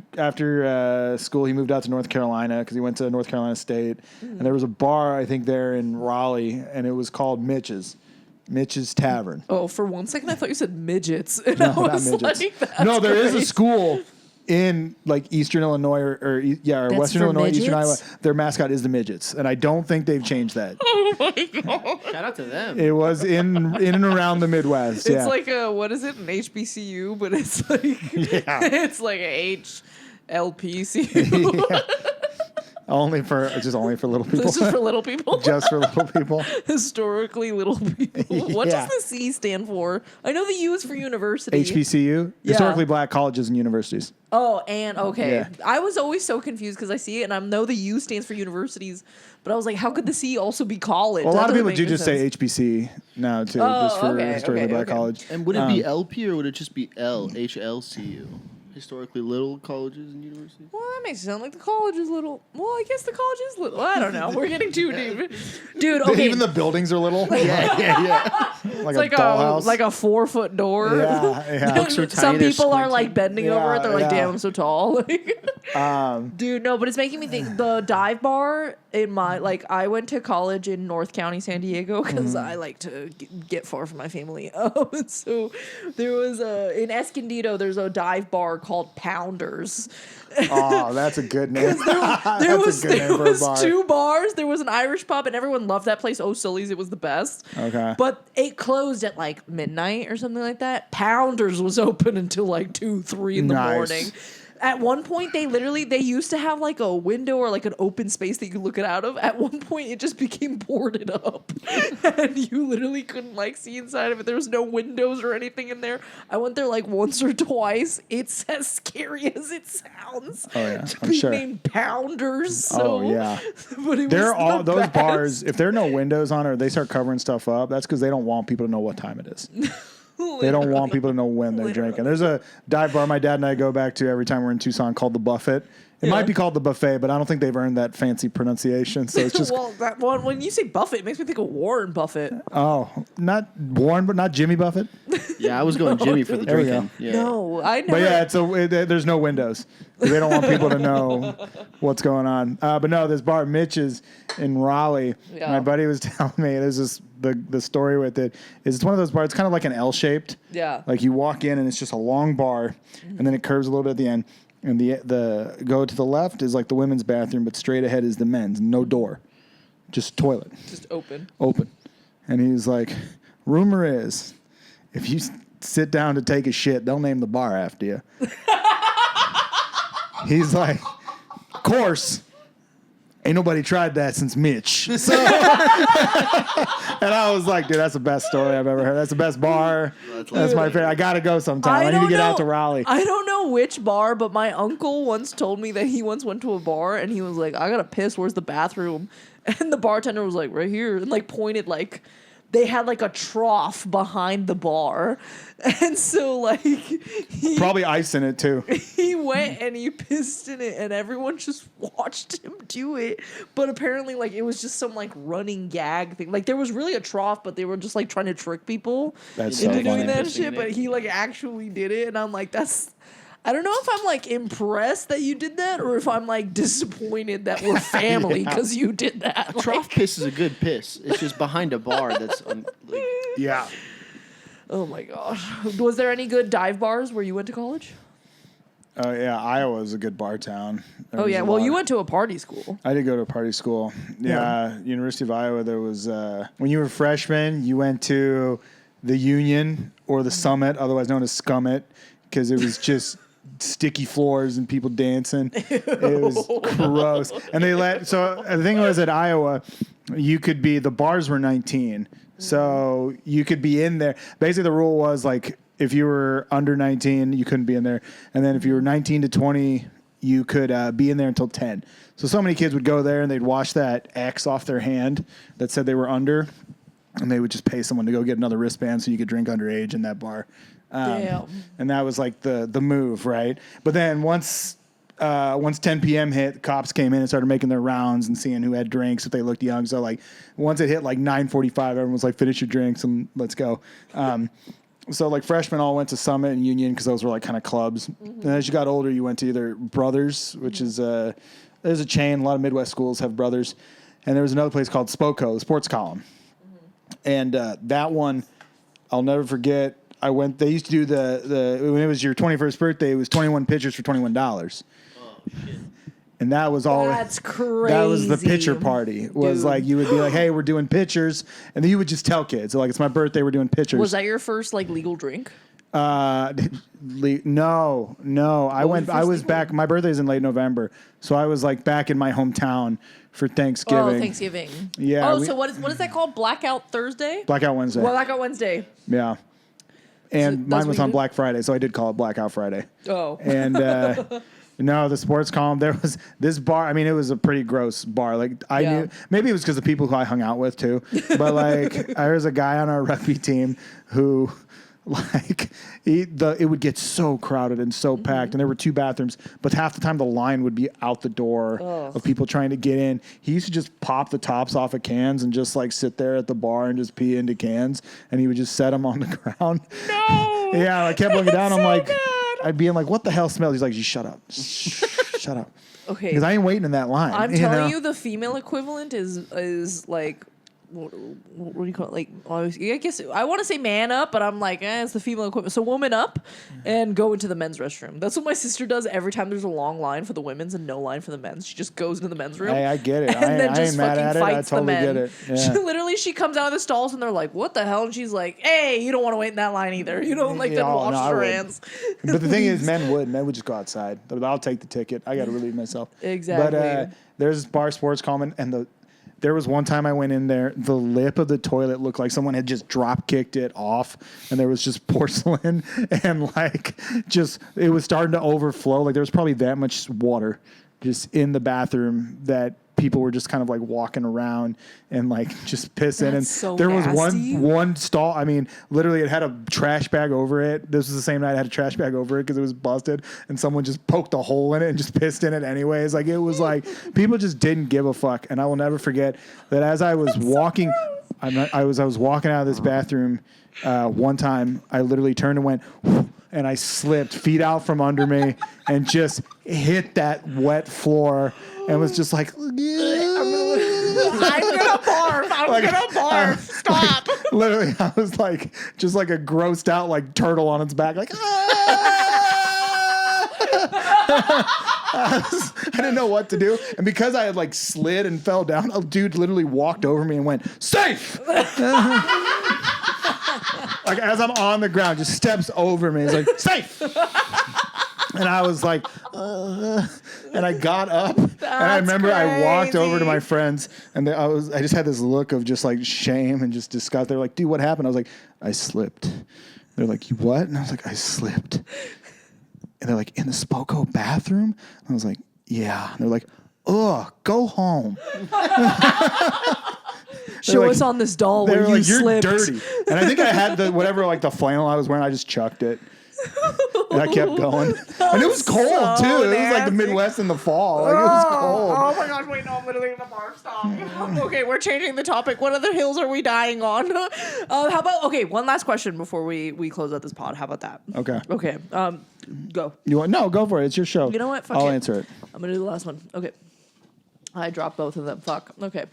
school, he moved out to North Carolina because he went to North Carolina State, and there was a bar I think there in Raleigh, and it was called Mitch's Tavern. Oh, for one second I thought you said midgets. And No, I was not midgets. like, that's No, there is a crazy. school in like Eastern Illinois or Western for Illinois, Eastern Iowa. midgets? Their mascot is the midgets, and I don't think they've changed that. Oh my god. Shout out to them. It was in and around the Midwest. It's yeah. like what is it? An HBCU, but it's like it's like a HLPCU. only for little people. This is for little people. Just for little people. Historically little people. What Yeah. does the C stand for? I know the U is for university. HBCU, Yeah. historically black colleges and universities. Oh, and okay. Yeah. I was always so confused because I see it and I know the U stands for universities, but I was like, how could the C also be college? Well, a That lot of doesn't people make do any just sense. say HBC now too, Oh, just for okay, historically black okay. college. And would it be LP or would it just be HLCU? Historically little colleges and universities? Well, that makes it sound like the college is little. Well, I guess the college is little. I don't know. We're getting too deep. Dude, okay. Even the buildings are little. Yeah. Like it's a dollhouse. like a 4-foot door. Yeah. Books are Some tiny, people are squinty. like bending over it. They're like, Yeah. damn, I'm so tall. Dude, no, but it's making me think the dive bar in my, like, I went to college in North County, San Diego, because I like to get far from my family. So there was in Escondido, there's a dive bar called Pounders. Oh, that's a good name. There was 2 bars. There was an Irish pub, and everyone loved that place. Oh, Sully's, it was the best. Okay. But it closed at like midnight or something like that. Pounders was open until like 2, 3 in the morning. At one point, they used to have like a window or like an open space that you could look it out of. At one point, it just became boarded up, and you literally couldn't like see inside of it. There was no windows or anything in there. I went there like once or twice. It's as scary as it sounds. Oh yeah, to I'm be sure. named Pounders. So, Oh yeah. But it They're was all the those best. bars. If there are no windows on or they start covering stuff up, that's because they don't want people to know what time it is. They don't want people to know when they're drinking. There's a dive bar my dad and I go back to every time we're in Tucson called the Buffet. It might be called the Buffet, but I don't think they've earned that fancy pronunciation. So it's just Well, that one, when you say Buffett, it makes me think of Warren Buffett. oh, not Warren, but not Jimmy Buffett. Yeah, I was going Jimmy for the There we drinking. go. Yeah. No, I never. But yeah, there's no windows. They don't want people to know what's going on. But no, this bar, Mitch's in Raleigh. Yeah. My buddy was telling me, there's this the story with it is it's one of those bars. It's kind of like an L-shaped. Yeah. Like you walk in and it's just a long bar, and then it curves a little bit at the end. And the go to the left is like the women's bathroom, but straight ahead is the men's. No door, just toilet. Just open. Open. And he's like, rumor is, if you sit down to take a shit, they'll name the bar after you. He's like, of course, ain't nobody tried that since Mitch. So, and I was like, dude, that's the best story I've ever heard. That's the best bar. That's my favorite. I got to go sometime. I need to get out to Raleigh. I don't know which bar, but my uncle once told me that he once went to a bar and he was like, I gotta piss, where's the bathroom? And the bartender was like, right here, and like pointed like they had like a trough behind the bar. And so like Probably ice in it too. he went and he pissed in it and everyone just watched him do it. But apparently like it was just some like running gag thing. Like there was really a trough, but they were just like trying to trick people That's so into doing funny. that Pissing shit. in But it. he like actually did it, and I'm like, I don't know if I'm like impressed that you did that or if I'm like disappointed that we're family because you did that. Trough piss is a good piss. It's just behind a bar that's like, Yeah. Oh my gosh. Was there any good dive bars where you went to college? Oh yeah, Iowa is a good bar town. There Oh was yeah. a Well, lot. you went to a party school. I did go to a party school. Yeah, University of Iowa. There was when you were a freshman, you went to the Union or the Summit, otherwise known as Scummit, because it was just sticky floors and people dancing. It was gross. And the thing was at Iowa, the bars were 19. So you could be in there. Basically the rule was like if you were under 19, you couldn't be in there. And then if you were 19 to 20, you could be in there until 10. So many kids would go there and they'd wash that X off their hand that said they were under, and they would just pay someone to go get another wristband so you could drink underage in that bar. Damn. And that was like the move, right? But then once 10 p.m. hit, the cops came in and started making their rounds and seeing who had drinks if they looked young. So like once it hit like 9:45, everyone was like, finish your drinks and let's go. So like freshmen all went to Summit and Union because those were like kind of clubs. And as you got older, you went to either Brothers, which is there's a chain. A lot of Midwest schools have Brothers, and there was another place called Spoko, the Sports Column, and that one I'll never forget. I went. They used to do the when it was your 21st birthday, it was 21 pitchers for $21. oh shit. And that was all. That's crazy. That was the pitcher party. Was Dude. like you would be like, "Hey, we're doing pitchers," and then you would just tell kids, like, "It's my birthday, we're doing pitchers." Was that your first like legal drink? No. I went. I was back. My birthday's in late November, so I was like back in my hometown for Thanksgiving. Oh, Thanksgiving. Yeah, Oh, so what is that called? Blackout Thursday? Blackout Wednesday. Blackout Wednesday. Yeah. And that's mine what was you on did? Black Friday, so I did call it Blackout Friday. Oh. And no, the sports column. There was this bar. I mean, it was a pretty gross bar. Like I knew, maybe it was because the people who I hung out with too. But like, there was a guy on our rugby team who, like, it would get so crowded and so packed, and there were 2 bathrooms, but half the time the line would be out the door of people trying to get in. He used to just pop the tops off of cans and just like sit there at the bar and just pee into cans, and he would just set them on the ground. No. Yeah, I kept looking down. I'm so like, bad. I'd be like, what the hell smells? He's like, you shut up. Shut up. Okay. Because I ain't waiting in that line. I'm telling you, the female equivalent is like what do you call it? Like, I guess I want to say man up, but I'm like, it's the female equipment. So woman up and go into the men's restroom. That's what my sister does every time there's a long line for the women's and no line for the men's. She just goes into the men's room. Hey, I get it. And then I just ain't mad fucking at it. fights I totally the men. get it. She comes out of the stalls and they're like, what the hell? And she's like, hey, you don't want to wait in that line either. You know, like then washes her hands. But the thing is, men would just go outside. I'll take the ticket. I got to relieve myself. Exactly. But there's bar sports common, and there was one time I went in there, the lip of the toilet looked like someone had just drop kicked it off, and there was just porcelain, and like it was starting to overflow. Like there was probably that much water just in the bathroom that people were just kind of like walking around and like just pissing. That's and so there nasty. was one stall. I mean, literally, it had a trash bag over it. This was the same night I had a trash bag over it because it was busted, and someone just poked a hole in it and just pissed in it anyways. Like it was like people just didn't give a fuck. And I will never forget that as I was walking, I was walking out of this bathroom one time. I literally turned and went. And I slipped feet out from under me and just hit that wet floor and was just like, I'm gonna barf. I'm gonna barf. Stop. Like, literally, I was like, just like a grossed out like turtle on its back, like. I didn't know what to do, and because I had like slid and fell down, a dude literally walked over me and went, "Safe." Like as I'm on the ground, just steps over me. He's like, "Safe." And I was like, and I got up, and I remember I walked over to my friends, and I just had this look of just like shame and just disgust. They're like, "Dude, what happened?" I was like, "I slipped." They're like, "You what?" And I was like, "I slipped." And they're like, "In the Spoko bathroom?" And I was like, "Yeah." And they're like, "Ugh, go home." Show like, us on this doll where They're you like, "You're slipped." dirty." And I think I had the flannel I was wearing, I just chucked it. And I kept going. And it was cold, so too. It was like nasty. the Midwest in the fall. Like, it was cold. Oh my gosh, wait, no, I'm literally in the bar. Stop. Okay, we're changing the topic. What other hills are we dying on? How about, one last question before we close out this pod. How about that? Okay. Okay, go. No, go for it. It's your show. You know what? Fuck I'll it. answer it. I'm going to do the last one. Okay. I dropped both of them. Fuck. Okay.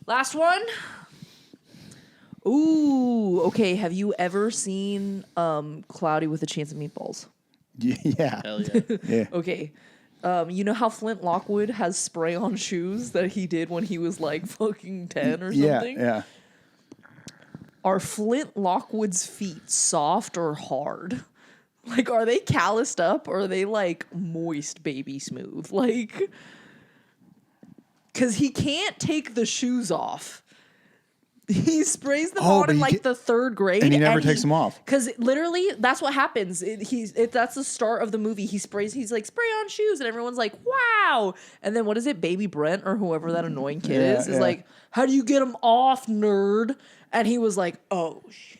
Last one. Ooh, okay. Have you ever seen Cloudy with a Chance of Meatballs? Yeah. Hell yeah. Yeah. Okay. You know how Flint Lockwood has spray-on shoes that he did when he was like fucking 10 or something? Yeah. Are Flint Lockwood's feet soft or hard? Like, are they calloused up or are they like moist baby smooth? Like, because he can't take the shoes off. He sprays them on in like the third grade, and he never takes them off. Because literally, that's what happens. That's the start of the movie. He's like spray on shoes, and everyone's like, "Wow!" And then what is it? Baby Brent or whoever that annoying kid is like, "How do you get them off, nerd?" And he was like, "Oh shit."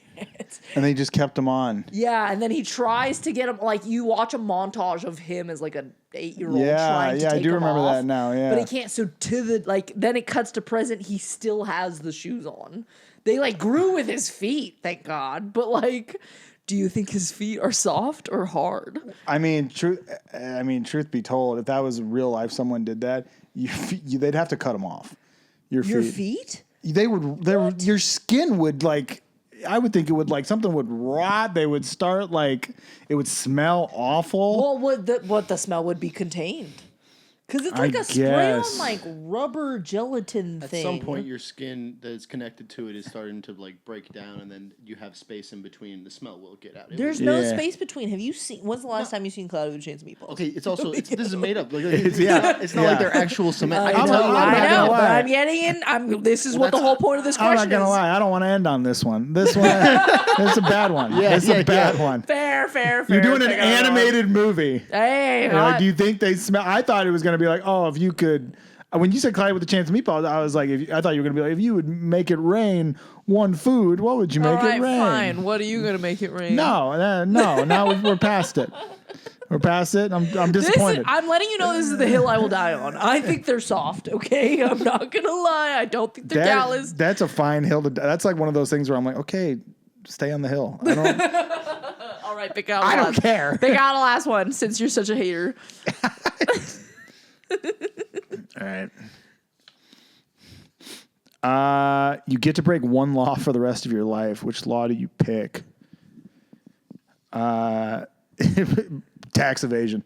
And they just kept them on. Yeah, and then he tries to get him. Like you watch a montage of him as like an 8-year-old trying to take I do him remember off, that now. Yeah, but he can't. So then it cuts to present. He still has the shoes on. They like grew with his feet, thank God. But like, do you think his feet are soft or hard? I mean, truth be told, if that was real life, someone did that, they'd have to cut them off. Your feet? They would. Your skin would like. I would think it would like something would rot. They would start like it would smell awful. Well, what the smell would be contained? Because it's like a spray-on like rubber gelatin thing. At some point, your skin that's connected to it is starting to like break down, and then you have space in between. The smell will get out. There's no space between. Have you seen? When's the last time you seen Cloudy with a Chance of Meatballs? Okay, it's also this is made up. Like, it's not like they're actual cement. I know, but I'm getting in. This is what the that's- whole point of this question I'm not gonna lie. I don't want to end on this one. This one, it's a bad one. Yeah, it's a bad one. Fair. You're doing an animated movie. Hey, Like, do you think they smell? I thought it was gonna be like, oh, if you could. When you said Cloudy with a Chance of Meatballs, I was like, I thought you were gonna be like, if you would make it rain one food, what would you make it rain? Fine. What are you gonna make it rain? No. Now we're past it. We're past it. I'm disappointed. I'm letting you know this is the hill I will die on. I think they're soft. Okay, I'm not gonna lie. I don't think they're callous. That's a fine hill to. That's like one of those things where I'm like, okay, stay on the hill. I don't. All right, pick out. I don't care. Pick out the last one since you're such a hater. All right. You get to break one law for the rest of your life. Which law do you pick? Tax evasion.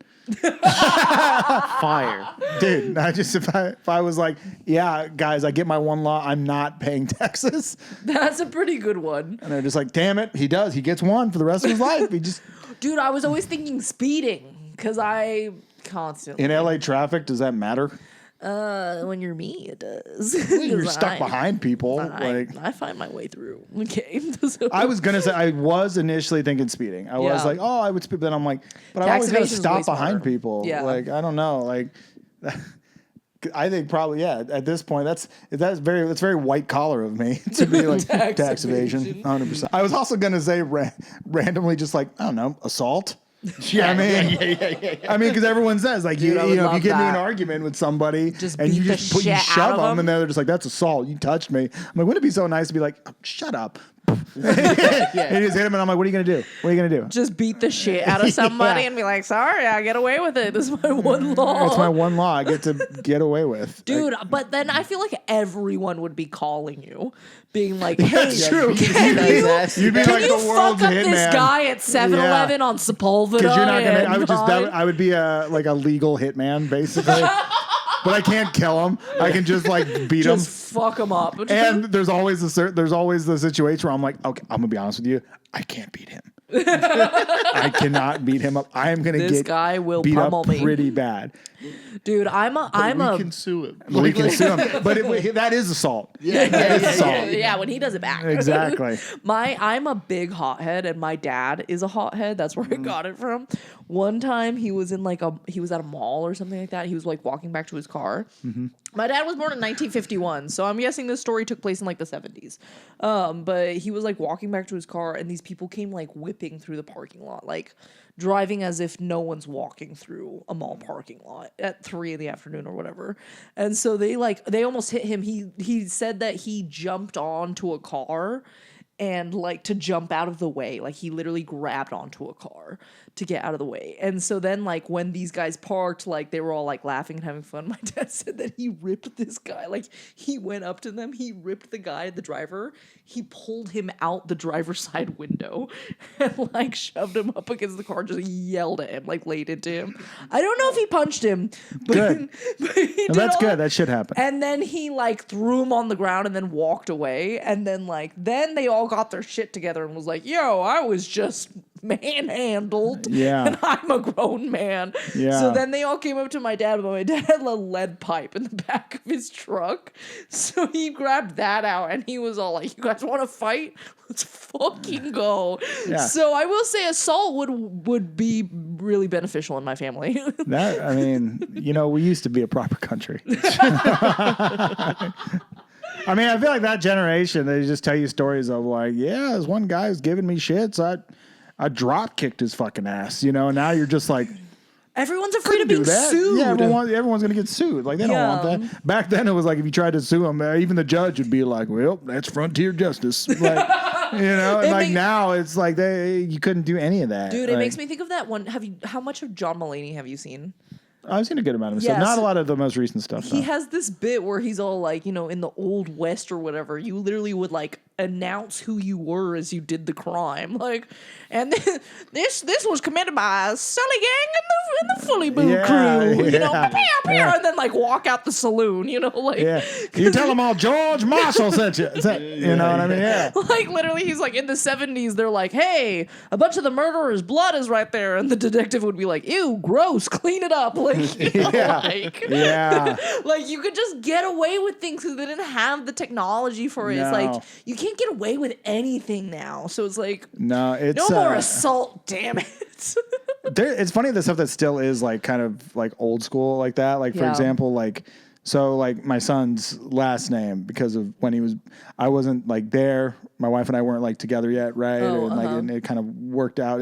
Fire. Dude, if I was like, yeah, guys, I get my one law, I'm not paying taxes. That's a pretty good one. And they're just like, damn it, he does. He gets one for the rest of his life. He just Dude, I was always thinking speeding because I constantly. in LA traffic, does that matter? When you're me, it does. You're stuck behind people. I find my way through. Okay. So, I was initially thinking speeding. I was like, oh, I would speed. But then I'm like, but I always got to stop behind people. Yeah. Like, I don't know. Like, I think probably, yeah, at this point, that's very white collar of me to be like tax evasion. 100%. I was also going to say randomly just like, I don't know, assault. Yeah, I mean, because everyone says like, Dude, if you get into an argument with somebody and you shove them, and they're just like, that's assault. You touched me. I'm like, wouldn't it be so nice to be like, oh, shut up? And you just hit him, and I'm like, what are you gonna do? What are you gonna do? Just beat the shit out of somebody and be like, sorry, I get away with it. This is my one law. It's my one law I get to get away with. Dude, but then I feel like everyone would be calling you, being like, hey, That's true. Can You'd be like you the world's fuck up this hitman. guy at 7-Eleven on Sepulveda? Because you're not gonna. and I would be a legal hitman basically. But I can't kill him. I can just like beat him. Just fuck him up. And there's always the situation where I'm like, okay, I'm gonna be honest with you, I can't beat him. I cannot beat him up. I am gonna This guy will beat pummel up me. pretty bad. Dude, we can sue him. We can sue him, but that is assault. Yeah, when he does it back. Exactly. I'm a big hothead, and my dad is a hothead. That's where I got it from. One time he was at a mall or something like that. He was like walking back to his car. Mm-hmm. My dad was born in 1951, so I'm guessing this story took place in like the 70s. But he was like walking back to his car, and these people came like whipping through the parking lot, like driving as if no one's walking through a mall parking lot at 3 p.m. or whatever. And so they almost hit him. He said that he jumped onto a car and like to jump out of the way. Like he literally grabbed onto a car to get out of the way. And so then like when these guys parked, like they were all like laughing and having fun. My dad said that he ripped this guy. Like he went up to them, he ripped the guy, the driver, he pulled him out the driver's side window and like shoved him up against the car, just yelled at him, like laid into him. I don't know if he punched him, but, Good. but he did That's all good. That should happen. And then he like threw him on the ground and then walked away. And then they all got their shit together and was like, yo, I was just manhandled. Yeah. And I'm a grown man. Yeah. So then they all came up to my dad, but my dad had a lead pipe in the back of his truck. So he grabbed that out and he was all like, you guys want to fight? Let's fucking go. Yeah. So I will say assault would be really beneficial in my family. That, I mean, we used to be a proper country. I mean, I feel like that generation, they just tell you stories of like, yeah, this one guy was giving me shit, so I drop kicked his fucking ass, now you're just like, everyone's afraid of being sued. Yeah, everyone's going to get sued. Like, they don't want that. Back then, it was like, if you tried to sue them, even the judge would be like, well, that's frontier justice. Like, and like now, it's like, you couldn't do any of that. Dude, it makes me think of that one. How much of John Mulaney have you seen? I've seen a good amount of stuff. Not a lot of the most recent stuff. He has this bit where he's all like, in the Old West or whatever, you literally would like announce who you were as you did the crime. Like, and this was committed by Sully Gang and the Fully Boo crew. Yeah. And then like walk out the saloon. Like. Yeah. You tell them all George Marshall sent you. You know what I mean? Yeah. Like literally, he's like in the 70s. They're like, hey, a bunch of the murderer's blood is right there, and the detective would be like, ew, gross, clean it up. Like, yeah. Like you could just get away with things because they didn't have the technology for it. No. It's like you can't get away with anything now. So it's like no more assault. Damn it. It's funny the stuff that still is like kind of like old school like that. Like for example, like my son's last name, because of when I wasn't like there. My wife and I weren't like together yet, right? And it kind of worked out.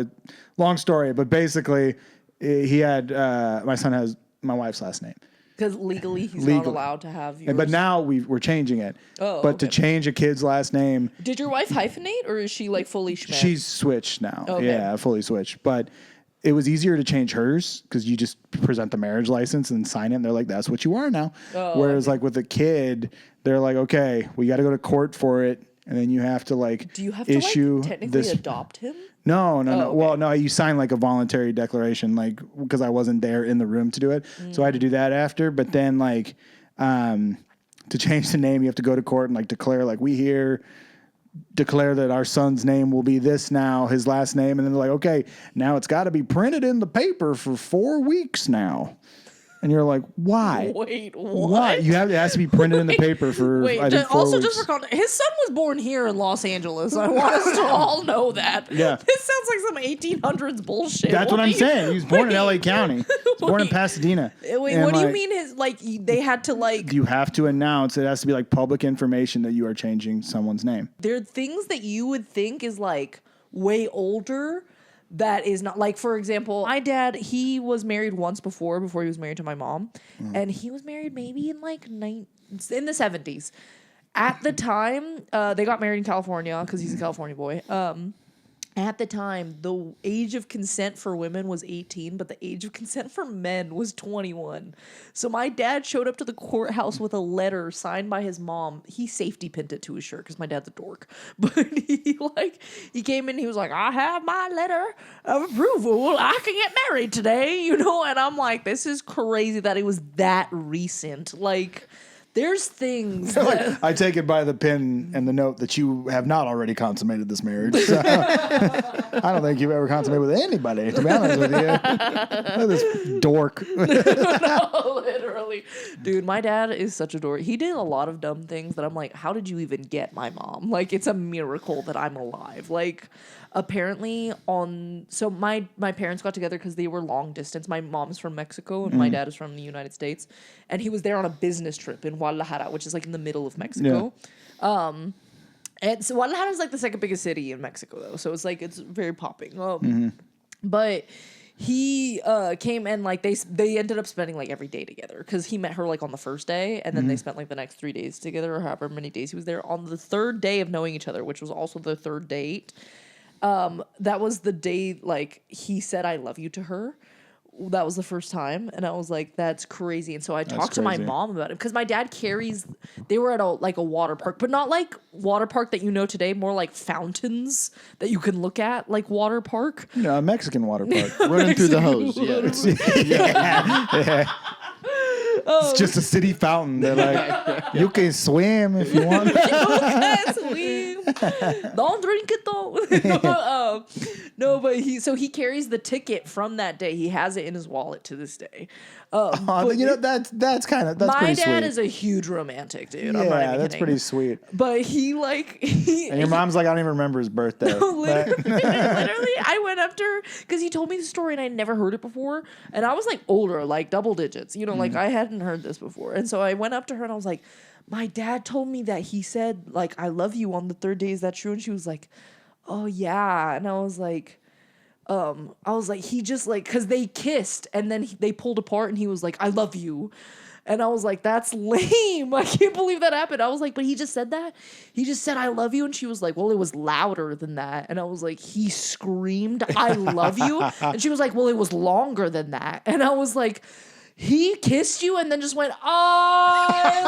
Long story, but basically, he had my son has my wife's last name. Because legally, he's not allowed to have yours. But now we're changing it. Oh, but to change a kid's last name. Did your wife hyphenate, or is she like fully schmeck? She's switched now. Okay. Yeah, fully switched. But it was easier to change hers because you just present the marriage license and sign it. And they're like, that's what you are now. Whereas like with a kid, they're like, okay, we got to go to court for it. And then you have to like Do you have issue to like, technically adopt him? No. Okay. Well, no, you sign like a voluntary declaration, like because I wasn't there in the room to do it. So I had to do that after. But then like to change the name, you have to go to court and like declare like declare that our son's name will be this now, his last name. And then they're like, okay, now it's got to be printed in the paper for 4 weeks now. And you're like, why? Wait, what? Why? It has to be printed in the paper for, I think, 4 weeks. Just for context, his son was born here in Los Angeles. I want us to all know that. Yeah. This sounds like some 1800s bullshit. That's what I'm saying. He was born in L.A. County. He was born in Pasadena. Wait, And what do you mean they had to like... You have to announce, it has to be like public information that you are changing someone's name. There are things that you would think is like way older that is not, like, for example, my dad, he was married once before he was married to my mom. And he was married maybe in like in the 70s. At the time, they got married in California because he's a California boy. At the time, the age of consent for women was 18, but the age of consent for men was 21. So my dad showed up to the courthouse with a letter signed by his mom. He safety pinned it to his shirt because my dad's a dork. But he came in, he was like, I have my letter of approval. I can get married today, you know? And I'm like, this is crazy that it was that recent. Like... There's things that... I take it by the pin and the note that you have not already consummated this marriage. So I don't think you've ever consummated with anybody, to be honest with you. Look at this dork. No, literally. Dude, my dad is such a dork. He did a lot of dumb things that I'm like, how did you even get my mom? Like, it's a miracle that I'm alive. Like... Apparently so my parents got together because they were long distance. My mom's from Mexico and my dad is from the United States, and he was there on a business trip in Guadalajara, which is like in the middle of Mexico. Yeah. And so Guadalajara is like the second biggest city in Mexico though, so it's like it's very popping. But he came and like they ended up spending like every day together because he met her like on the first day, and then they spent like the next 3 days together or however many days he was there. On the third day of knowing each other, which was also the third date. That was the day, like, he said, I love you to her. That was the first time. And I was like, that's crazy. And so I talked to my mom about it because my dad they were at a water park, but not like water park that you know today, more like fountains that you can look at, like water park. A Mexican water park. Running through the hose. Yeah. It's just a city fountain. They're like, you can swim if you want. You can swim. Don't drink it though. No, but he carries the ticket from that day. He has it in his wallet to this day. But that's kind of my pretty dad sweet. Is a huge romantic dude. Yeah, I'm not even that's kidding. pretty sweet. But and your mom's like, I don't even remember his birthday. Literally, I went up to her because he told me the story and I never heard it before. And I was like older, like double digits, like I hadn't heard this before. And so I went up to her and I was like, my dad told me that he said like, I love you on the third day. Is that true? And she was like, oh yeah. And I was like, he just like, cause they kissed and then they pulled apart and he was like, I love you. And I was like, that's lame. I can't believe that happened. I was like, but he just said that? He just said, I love you. And she was like, well, it was louder than that. And I was like, he screamed, I love you. And she was like, well, it was longer than that. And I was like, he kissed you and then just went, I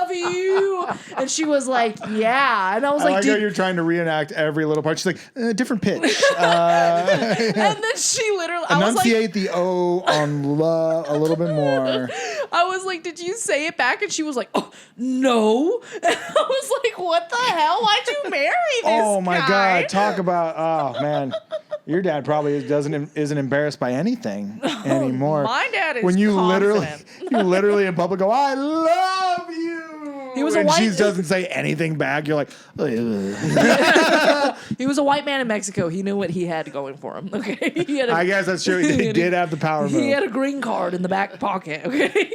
love you. And she was like, yeah. And I was I like, like how you're trying to reenact every little part. She's like, different pitch. And then she literally, Enunciate the O on la a little bit more. I was like, did you say it back? And she was like, oh, no. And I was like, what the hell? Why'd you marry this Oh my guy? God. Talk about, oh man. Your dad probably isn't embarrassed by anything anymore. My dad is when you confident. literally in public go, I love you. He was and a white. she doesn't say anything back. You're like, ugh. He was a white man in Mexico. He knew what he had going for him. Okay, I guess that's true. He did have the power move. He had a green card in the back pocket. Okay.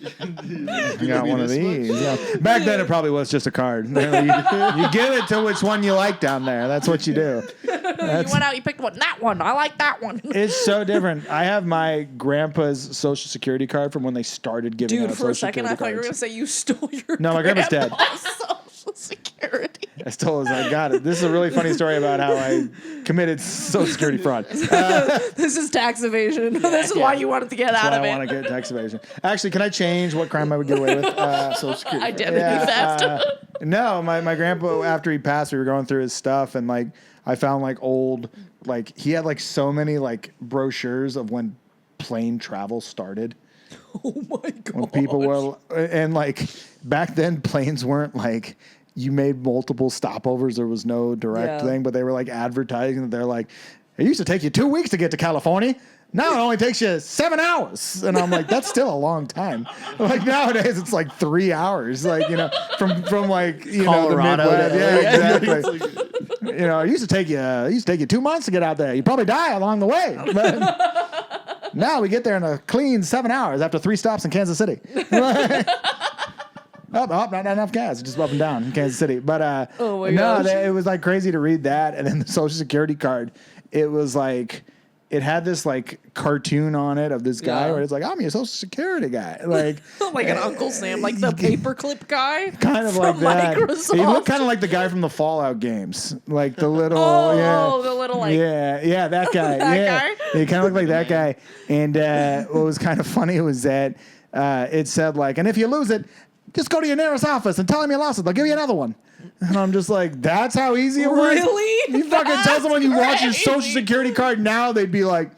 I got one of these. Yeah. Back then, it probably was just a card. You give it to which one you like down there. That's what you do. You went out, you picked one. That one. I like that one. It's so different. I have my grandpa's Social Security card from when they started giving out Dude, for Social a second, Security I thought you were cards. going to say you stole your No, my grandpa's dead. Social Security. I still was like, got it. This is a really funny story about how I committed Social Security fraud. This is tax evasion. This is why you wanted to get out of it. I want to get tax evasion. Actually, can I change what crime I would get away with? Social Security. Identity theft. No, my grandpa, after he passed, we were going through his stuff, and like I found like old, like he had like so many like brochures of when plane travel started. Oh my god! When people were, and like back then, planes weren't like you made multiple stopovers. There was no direct thing, but they were like advertising that they're like, it used to take you 2 weeks to get to California. Now it only takes you 7 hours. And I'm like, that's still a long time. Like nowadays it's like 3 hours. Like, you know, from like, you Colorado know, the Midwest. Yeah, exactly. Like, You know, it used to take you 2 months to get out there. You'd probably die along the way. But now we get there in a clean 7 hours after 3 stops in Kansas City. Not enough gas, just up and down in Kansas City. But oh my gosh. it was like crazy to read that. And then the Social Security card, it was like, it had this like cartoon on it of this guy where it's like, I'm your Social Security guy. Like, like an Uncle Sam, like the paperclip guy. Kind of like that. Microsoft. He looked kind of like the guy from the Fallout games. Like the little, the little like. Yeah, that guy. That guy? He kind of looked like that guy. And what was kind of funny was that it said like, and if you lose it, just go to your nearest office and tell them you lost it. They'll give you another one. And I'm just like, that's how easy it was? Really? You fucking tell someone you want your Social Security card now, they'd be like,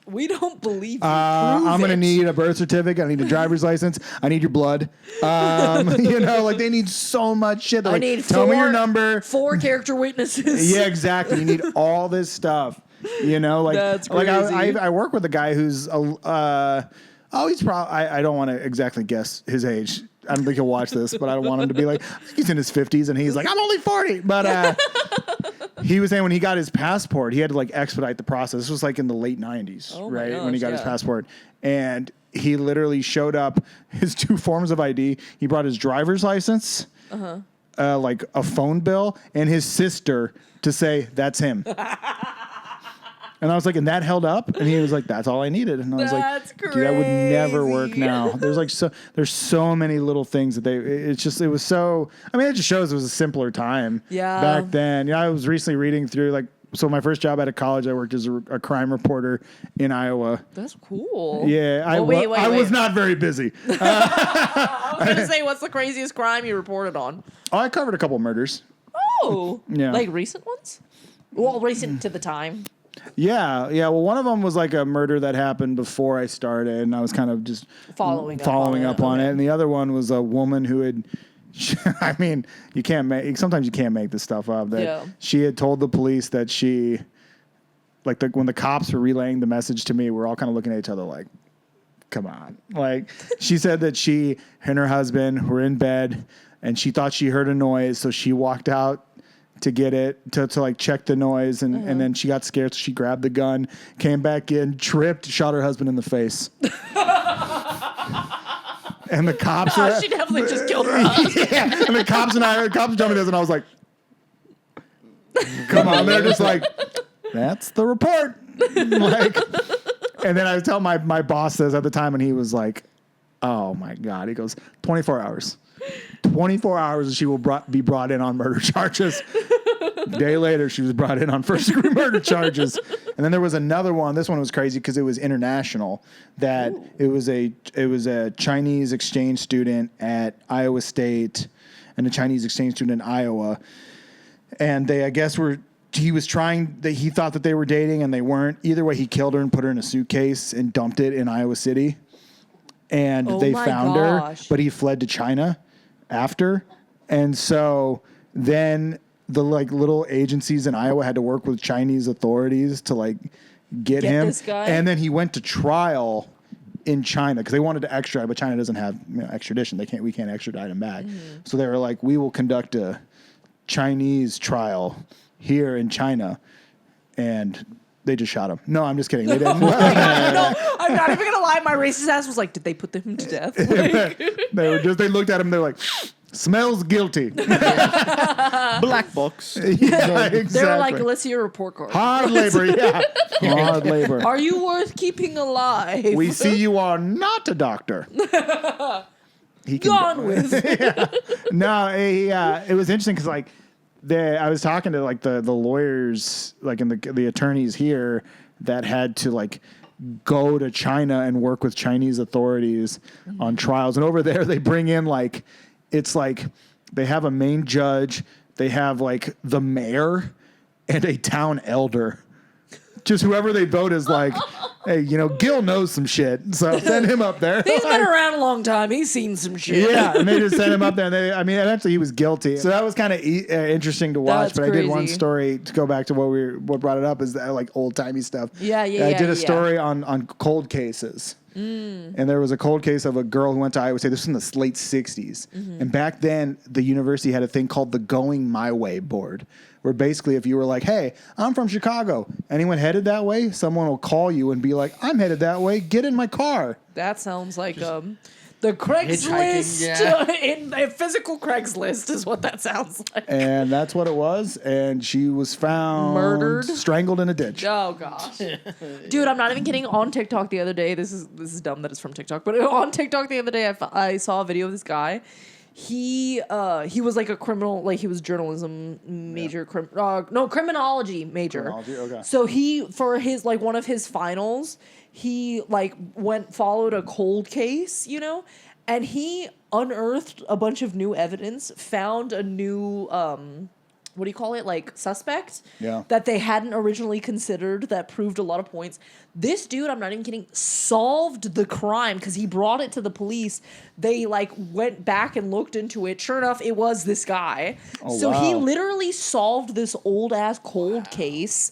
we don't believe you. I'm going to need a birth certificate. I need a driver's license. I need your blood. You know, like they need so much shit. They're I like, need tell me your number. 4 character witnesses. Yeah, exactly. You need all this stuff. You know, like, That's like crazy. I work with a guy who's, he's probably, I don't want to exactly guess his age. I don't think he'll watch this, but I don't want him to be like, he's in his 50s and he's like, I'm only 40. But he was saying when he got his passport, he had to like expedite the process. This was like in the late 90s, right? Gosh, when he got his passport. And he literally showed up his 2 forms of ID. He brought his driver's license, like a phone bill, and his sister to say, that's him. And I was like, and that held up? And he was like, that's all I needed. And I was That's like, dude, that would never crazy. work now. There's so many little things that it was so, I mean, it just shows it was a simpler time back then. Yeah, I was recently reading through like, so my first job out of college, I worked as a crime reporter in Iowa. That's cool. Yeah, I was not very busy. I was going to say, what's the craziest crime you reported on? Oh, I covered a couple murders. Oh. Yeah. Like recent ones? Well, recent to the time. Yeah. Well, one of them was like a murder that happened before I started, and I was kind of just following up on it. And the other one was a woman who had, I mean, sometimes you can't make this stuff up. That she had told the police that she, like when the cops were relaying the message to me, we're all kind of looking at each other like, come on. Like she said that she and her husband were in bed, and she thought she heard a noise, so she walked out to get it, to like check the noise, and then she got scared, so she grabbed the gun, came back in, tripped, shot her husband in the face. And the cops She definitely just killed her husband. Yeah, and the cops told me this, and I was like, come on. They're just like, that's the report. Like, and then I was telling my boss this at the time, and he was like, oh my God. He goes, 24 hours. 24 hours and she will be brought in on murder charges. A day later, she was brought in on first-degree murder charges. And then there was another one. This one was crazy because it was international. That it was a Chinese exchange student at Iowa State and a Chinese exchange student in Iowa. And they, I guess, he thought that they were dating and they weren't. Either way, he killed her and put her in a suitcase and dumped it in Iowa City. And they found her, but he fled to China after. And so then the like little agencies in Iowa had to work with Chinese authorities to like get him. This guy. And then he went to trial in China because they wanted to extradite, but China doesn't have extradition. We can't extradite him back. Mm-hmm. So they were like, we will conduct a Chinese trial here in China. And they just shot him. No, I'm just kidding. They didn't. No, I'm not even gonna lie. My racist ass was like, "Did they put him to death?" Like, they looked at him. They're like, "Smells guilty." Black books. Yeah, exactly. they were like, "Let's see your report card." Hard labor. Yeah, hard labor. Are you worth keeping alive? We see you are not a doctor. Gone with. Yeah. No, it was interesting because like I was talking to like the lawyers, like in the attorneys here that had to like go to China and work with Chinese authorities on trials. And over there, they bring in like, it's like they have a main judge, they have like the mayor and a town elder. Just whoever they vote is like, hey, Gil knows some shit, so send him up there. He's been around a long time. He's seen some shit. Yeah, and they just sent him up there. And eventually he was guilty. So that was kind of interesting to watch. That's but crazy. I did one story to go back to what brought it up is that like old timey stuff. Yeah. I did a story on cold cases. And there was a cold case of a girl who went to Iowa State. This was in the late 60s. And back then, the university had a thing called the Going My Way Board, where basically if you were like, hey, I'm from Chicago, anyone headed that way, someone will call you and be like, I'm headed that way, get in my car. That sounds like the Craigslist in a physical Craigslist is what that sounds like. And that's what it was. And she was found murdered, strangled in a ditch. Oh gosh, dude, I'm not even kidding. On TikTok the other day, this is dumb that it's from TikTok, but on TikTok the other day, I saw a video of this guy. He was like a criminal, like he was journalism major, criminology major. Criminology, okay. So he, for his like one of his finals, he like followed a cold case, and he unearthed a bunch of new evidence, found a new what do you call it? Like suspect that they hadn't originally considered that proved a lot of points. This dude, I'm not even kidding, solved the crime because he brought it to the police. They like went back and looked into it. Sure enough, it was this guy. So he literally solved this old ass cold case.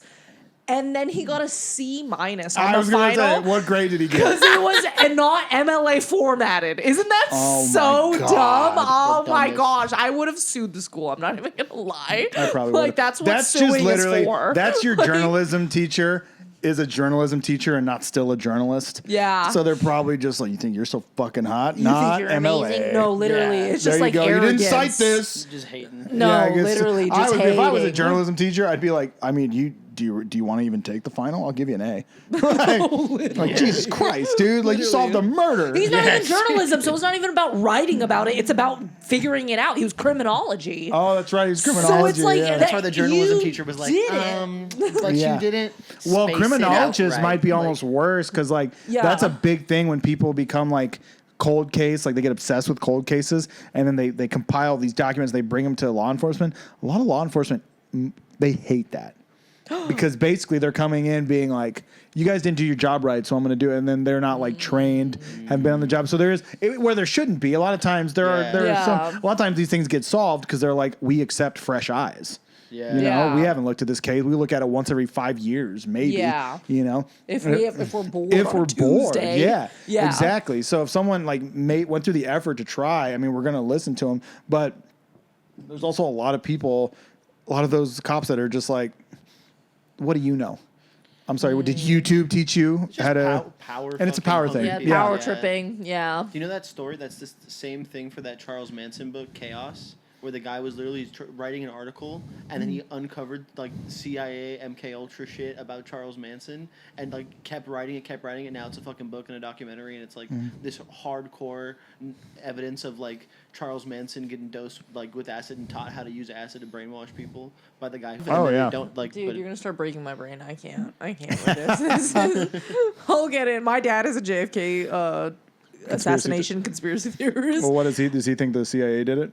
And then he got a C- on the final. I was going to say, what grade did he get? Because it was not MLA formatted. Isn't that so dumb? Oh my gosh. I would have sued the school. I'm not even going to lie. I probably would. Like, that's what suing is for. That's your journalism teacher is a journalism teacher and not still a journalist. Yeah. So they're probably just like, you think you're so fucking hot? You Not think you're MLA. amazing? No, literally. It's just like go. arrogance. You didn't cite this. Just hating. No, Yeah, I guess literally just hating. If I was a journalism teacher, I'd be like, I mean, do you want to even take the final? I'll give you an A. like Jesus Christ, dude! Like you solved a murder. He's not even journalism, so it's not even about writing about it. It's about figuring it out. He was criminology. Oh, that's right. He's criminology. So it's like That's why the journalism teacher was like, you didn't. Well, space criminologists it out, might be right? almost worse because like that's a big thing when people become like cold case, like they get obsessed with cold cases, and then they compile these documents, they bring them to law enforcement. A lot of law enforcement, they hate that. Because basically they're coming in being like, you guys didn't do your job right, so I'm going to do it. And then they're not like trained, haven't been on the job. So there is where there shouldn't be. A lot of times there are some. A lot of times these things get solved because they're like, we accept fresh eyes. Yeah. We haven't looked at this case. We look at it once every 5 years, maybe. Yeah. If we're bored. If we're bored, yeah, exactly. So if someone like went through the effort to try, I mean, we're going to listen to them. But there's also a lot of people, a lot of those cops that are just like, what do you know? I'm sorry. What did YouTube teach you how to power? And it's a power thing. Yeah, power tripping. Yeah. Do you know that story? That's the same thing for that Charles Manson book, Chaos, where the guy was literally writing an article and then he uncovered like CIA MK Ultra shit about Charles Manson and like kept writing it. Now it's a fucking book and a documentary, and it's like this hardcore evidence of like Charles Manson getting dosed like with acid and taught how to use acid to brainwash people by the guy. Don't like. Dude, you're gonna start breaking my brain. I can't with this. I'll get in. My dad is a JFK assassination conspiracy theorist. Well, what is he? Does he think the CIA did it?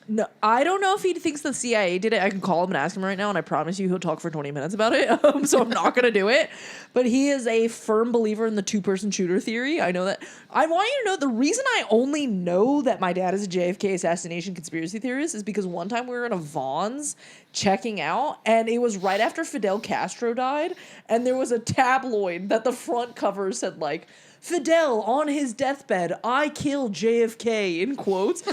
No, I don't know if he thinks the CIA did it. I can call him and ask him right now, and I promise you he'll talk for 20 minutes about it. So I'm not going to do it. But he is a firm believer in the two-person shooter theory. I know that. I want you to know the reason I only know that my dad is a JFK assassination conspiracy theorist is because one time we were in a Vons checking out, and it was right after Fidel Castro died, and there was a tabloid that the front cover said, like, Fidel on his deathbed, I killed JFK, in quotes.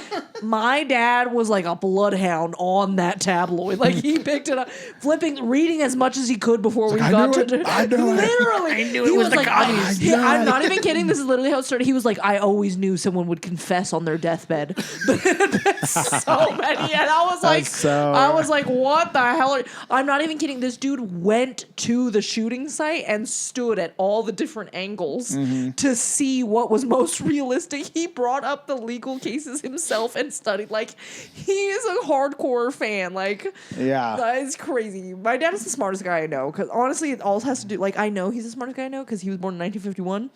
My dad was like a bloodhound on that tabloid. Like, he picked it up, reading as much as he could before we got to... I knew it. Literally. I knew it was the communists. I'm not even kidding. This is literally how it started. He was like, I always knew someone would confess on their deathbed. So many. And I was like, what the hell? I'm not even kidding. This dude went to the shooting site and stood at all the different angles to see what was most realistic. He brought up the legal cases himself and studied. Like, he is a hardcore fan. Like, Yeah. that is crazy. My dad is the smartest guy I know. Because honestly, it all has to do. Like, I know he's the smartest guy I know because he was born in 1951.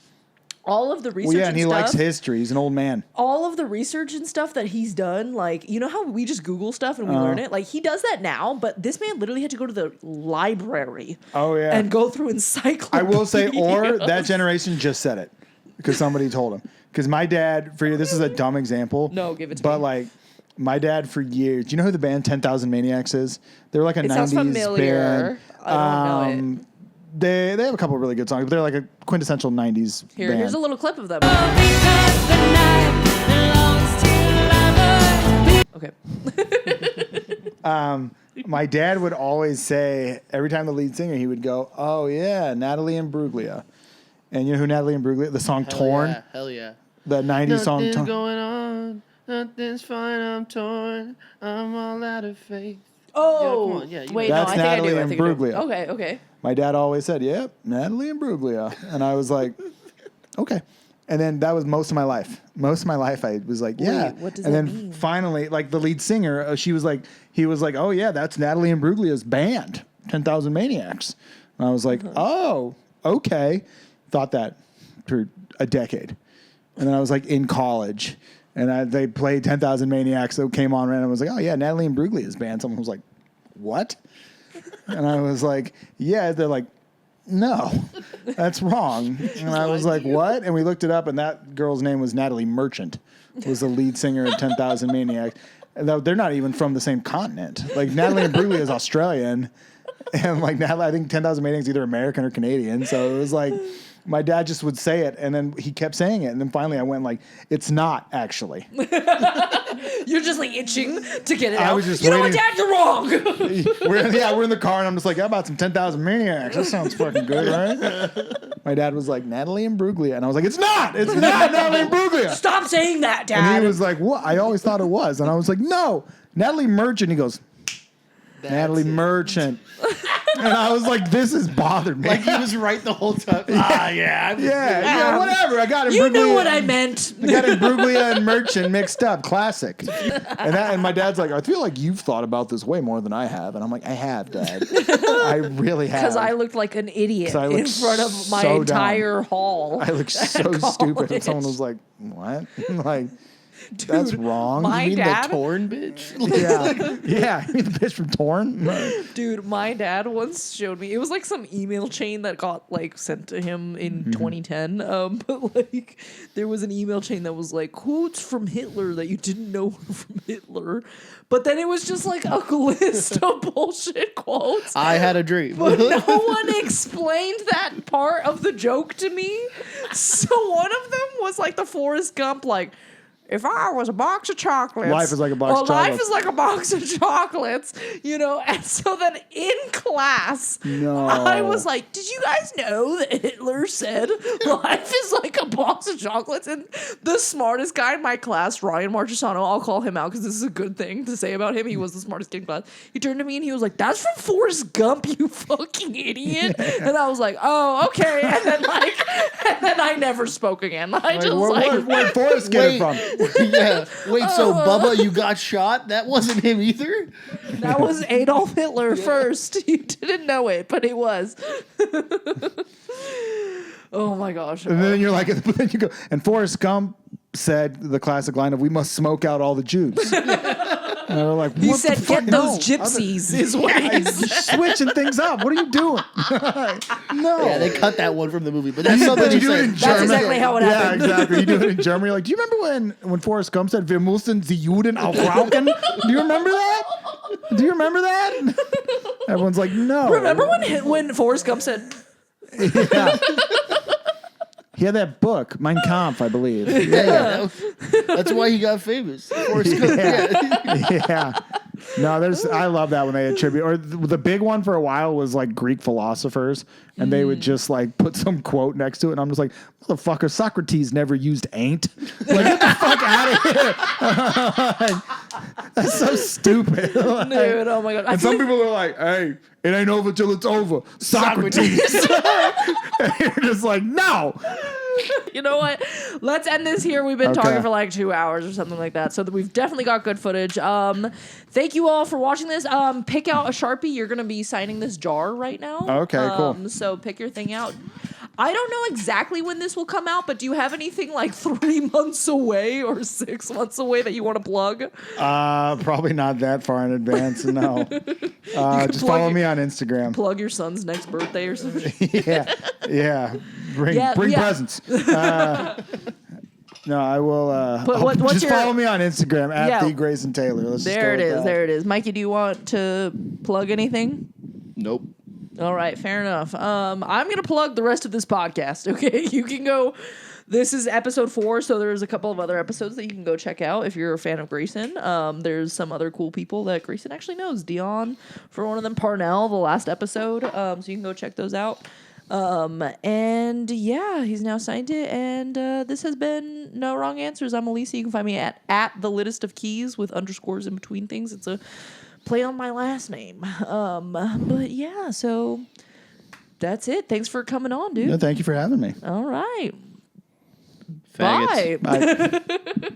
All of the research Well, yeah, and he stuff, likes history. He's an old man. all of the research and stuff that he's done, like, you know how we just Google stuff and we learn it? Like, he does that now, but this man literally had to go to the library Oh, yeah. and go through encyclopedias. I will say, or that generation just said it because somebody told him. Because my dad, this is a dumb example. No, give it to but me. like, my dad for years. Do you know who the band 10,000 Maniacs is? They were like a It 90s sounds familiar. band. I don't know it. They have a couple of really good songs, but they're like a quintessential 90s band. Here's a little clip of them. Okay. My dad would always say, every time the lead singer, he would go, "Oh yeah, Natalie Imbruglia." And you know who Natalie Imbruglia? The song Hell "Torn," Yeah, hell yeah. that 90s song. Nothing's Torn. going on. Nothing's fine. I'm torn. I'm all out of faith. Oh, come on, yeah, you wait, know. no, That's I think I Natalie do. I think I do. Imbruglia. Okay, okay. My dad always said, "Yep, Natalie Imbruglia," and I was like, "Okay." And then that was most of my life. Most of my life, I was like, "Yeah." what does and that then mean? finally, like the lead singer, he was like, "Oh yeah, that's Natalie Imbruglia's band, 10,000 Maniacs." And I was like, "Oh, okay." Thought that for a decade, and then I was like in college, and they played 10,000 Maniacs that came on, and I was like, "Oh yeah, Natalie Imbruglia's band." Someone was like, "What?" And I was like, "Yeah." They're like, "No, that's wrong." And I was like, "What?" And we looked it up, and that girl's name was Natalie Merchant, was the lead singer of 10,000 Maniacs. And they're not even from the same continent. Like, Natalie Imbruglia is Australian, and like Natalie, I think 10,000 Maniacs is either American or Canadian. So it was like, my dad just would say it, and then he kept saying it, and then finally I went like, "It's not actually." You're just like itching to get it I out. was just you know what, waiting- Dad? You're wrong. we're in the car, and I'm just like, "How about some 10,000 Maniacs? That sounds fucking good, right?" My dad was like, "Natalie Imbruglia," and I was like, "It's not Natalie Imbruglia." Stop saying that, Dad. And he was like, "What?" I always thought it was, and I was like, "No, Natalie Merchant." He goes, "Natalie Merchant," and I was like, "This has bothered me." Like he was right the whole time. yeah, whatever. I got Imbruglia. You know what I meant. I got Imbruglia and Merchant mixed up. Classic. And my dad's like, "I feel like you've thought about this way more than I have," and I'm like, "I have, Dad. I really have." Because I looked like an idiot 'Cause I in looked front of my so dumb. entire hall. I look so at stupid. And someone college. was like, "What?" Like, that's wrong. my You mean dad- the torn bitch? Yeah. You mean the bitch from Torn? Dude, my dad once showed me. It was like some email chain that got like sent to him in Mm-hmm. 2010. But like there was an email chain that was like quotes from Hitler that you didn't know were from Hitler. But then it was just like a list of bullshit quotes. I had a dream. But no one explained that part of the joke to me. So one of them was like the Forrest Gump, like, if I was a box of chocolates. Life is like a box of Life chocolates. is like a box of chocolates, you know? And so then in class, No. I was like, did you guys know that Hitler said life is like a box of chocolates? And the smartest guy in my class, Ryan Marchesano, I'll call him out because this is a good thing to say about him. He was the smartest kid in class. He turned to me and he was like, that's from Forrest Gump, you fucking idiot. And I was like, oh, okay. And then I never spoke again. I just Where'd Forrest get it from? Yeah. Wait, so Bubba, you got shot? That wasn't him either? that was Adolf Hitler first. You didn't know it, but it was. Oh my gosh. And then you're like, but then you go, and Forrest Gump said the classic line of, "We must smoke out all the Jews." And they were like, He "What the said, fuck? get those No. gypsies, is what he said. Switching things up. What are you doing?" No. Yeah, they cut that one from the movie, but that's something But you you do it said. in That's German. exactly how it Yeah, happened. exactly. You do it in Germany. You're like, do you remember when Forrest Gump said, "Wir mussten die Juden auch rauchen"? Do you remember that? Do you remember that? Everyone's like, no. Remember when Forrest Gump said, Yeah. He had that book, Mein Kampf, I believe. Yeah, that's why he got famous. Forrest Gump, yeah. Yeah. No, I love that when they attribute, or the big one for a while was like Greek philosophers, and they would just like put some quote next to it, and I'm just like, motherfucker, Socrates never used ain't. Like, get the fuck out of here. That's so stupid. Like, dude, oh my God. I and feel some like- people are like, "Hey, it ain't over till it's over." Socrates. And you're just like, no. You know what? Let's end this here. We've been Okay. talking for like 2 hours or something like that. So that we've definitely got good footage. Thank you all for watching this. Pick out a Sharpie. You're going to be signing this jar right now. Okay, cool. So pick your thing out. I don't know exactly when this will come out, but do you have anything like 3 months away or 6 months away that you want to plug? Probably not that far in advance. No. Just follow me on Instagram. Plug your son's next birthday or something. Yeah. Bring Yeah. presents. No, I will. What's just your- follow me on Instagram at Yeah. the Grayson Taylor. Let's just There go it with is. that. There it is. Mikey, do you want to plug anything? Nope. All right, fair enough. I'm going to plug the rest of this podcast, okay? You can go... This is episode 4, so there's a couple of other episodes that you can go check out if you're a fan of Grayson. There's some other cool people that Grayson actually knows. Dion, for one of them, Parnell, the last episode. So you can go check those out. And yeah, he's now signed it. And this has been No Wrong Answers. I'm Elisa. You can find me at the littest of keys with underscores in between things. It's a play on my last name. But yeah, so that's it. Thanks for coming on, dude. No, thank you for having me. All right. Faggots. Bye. Bye.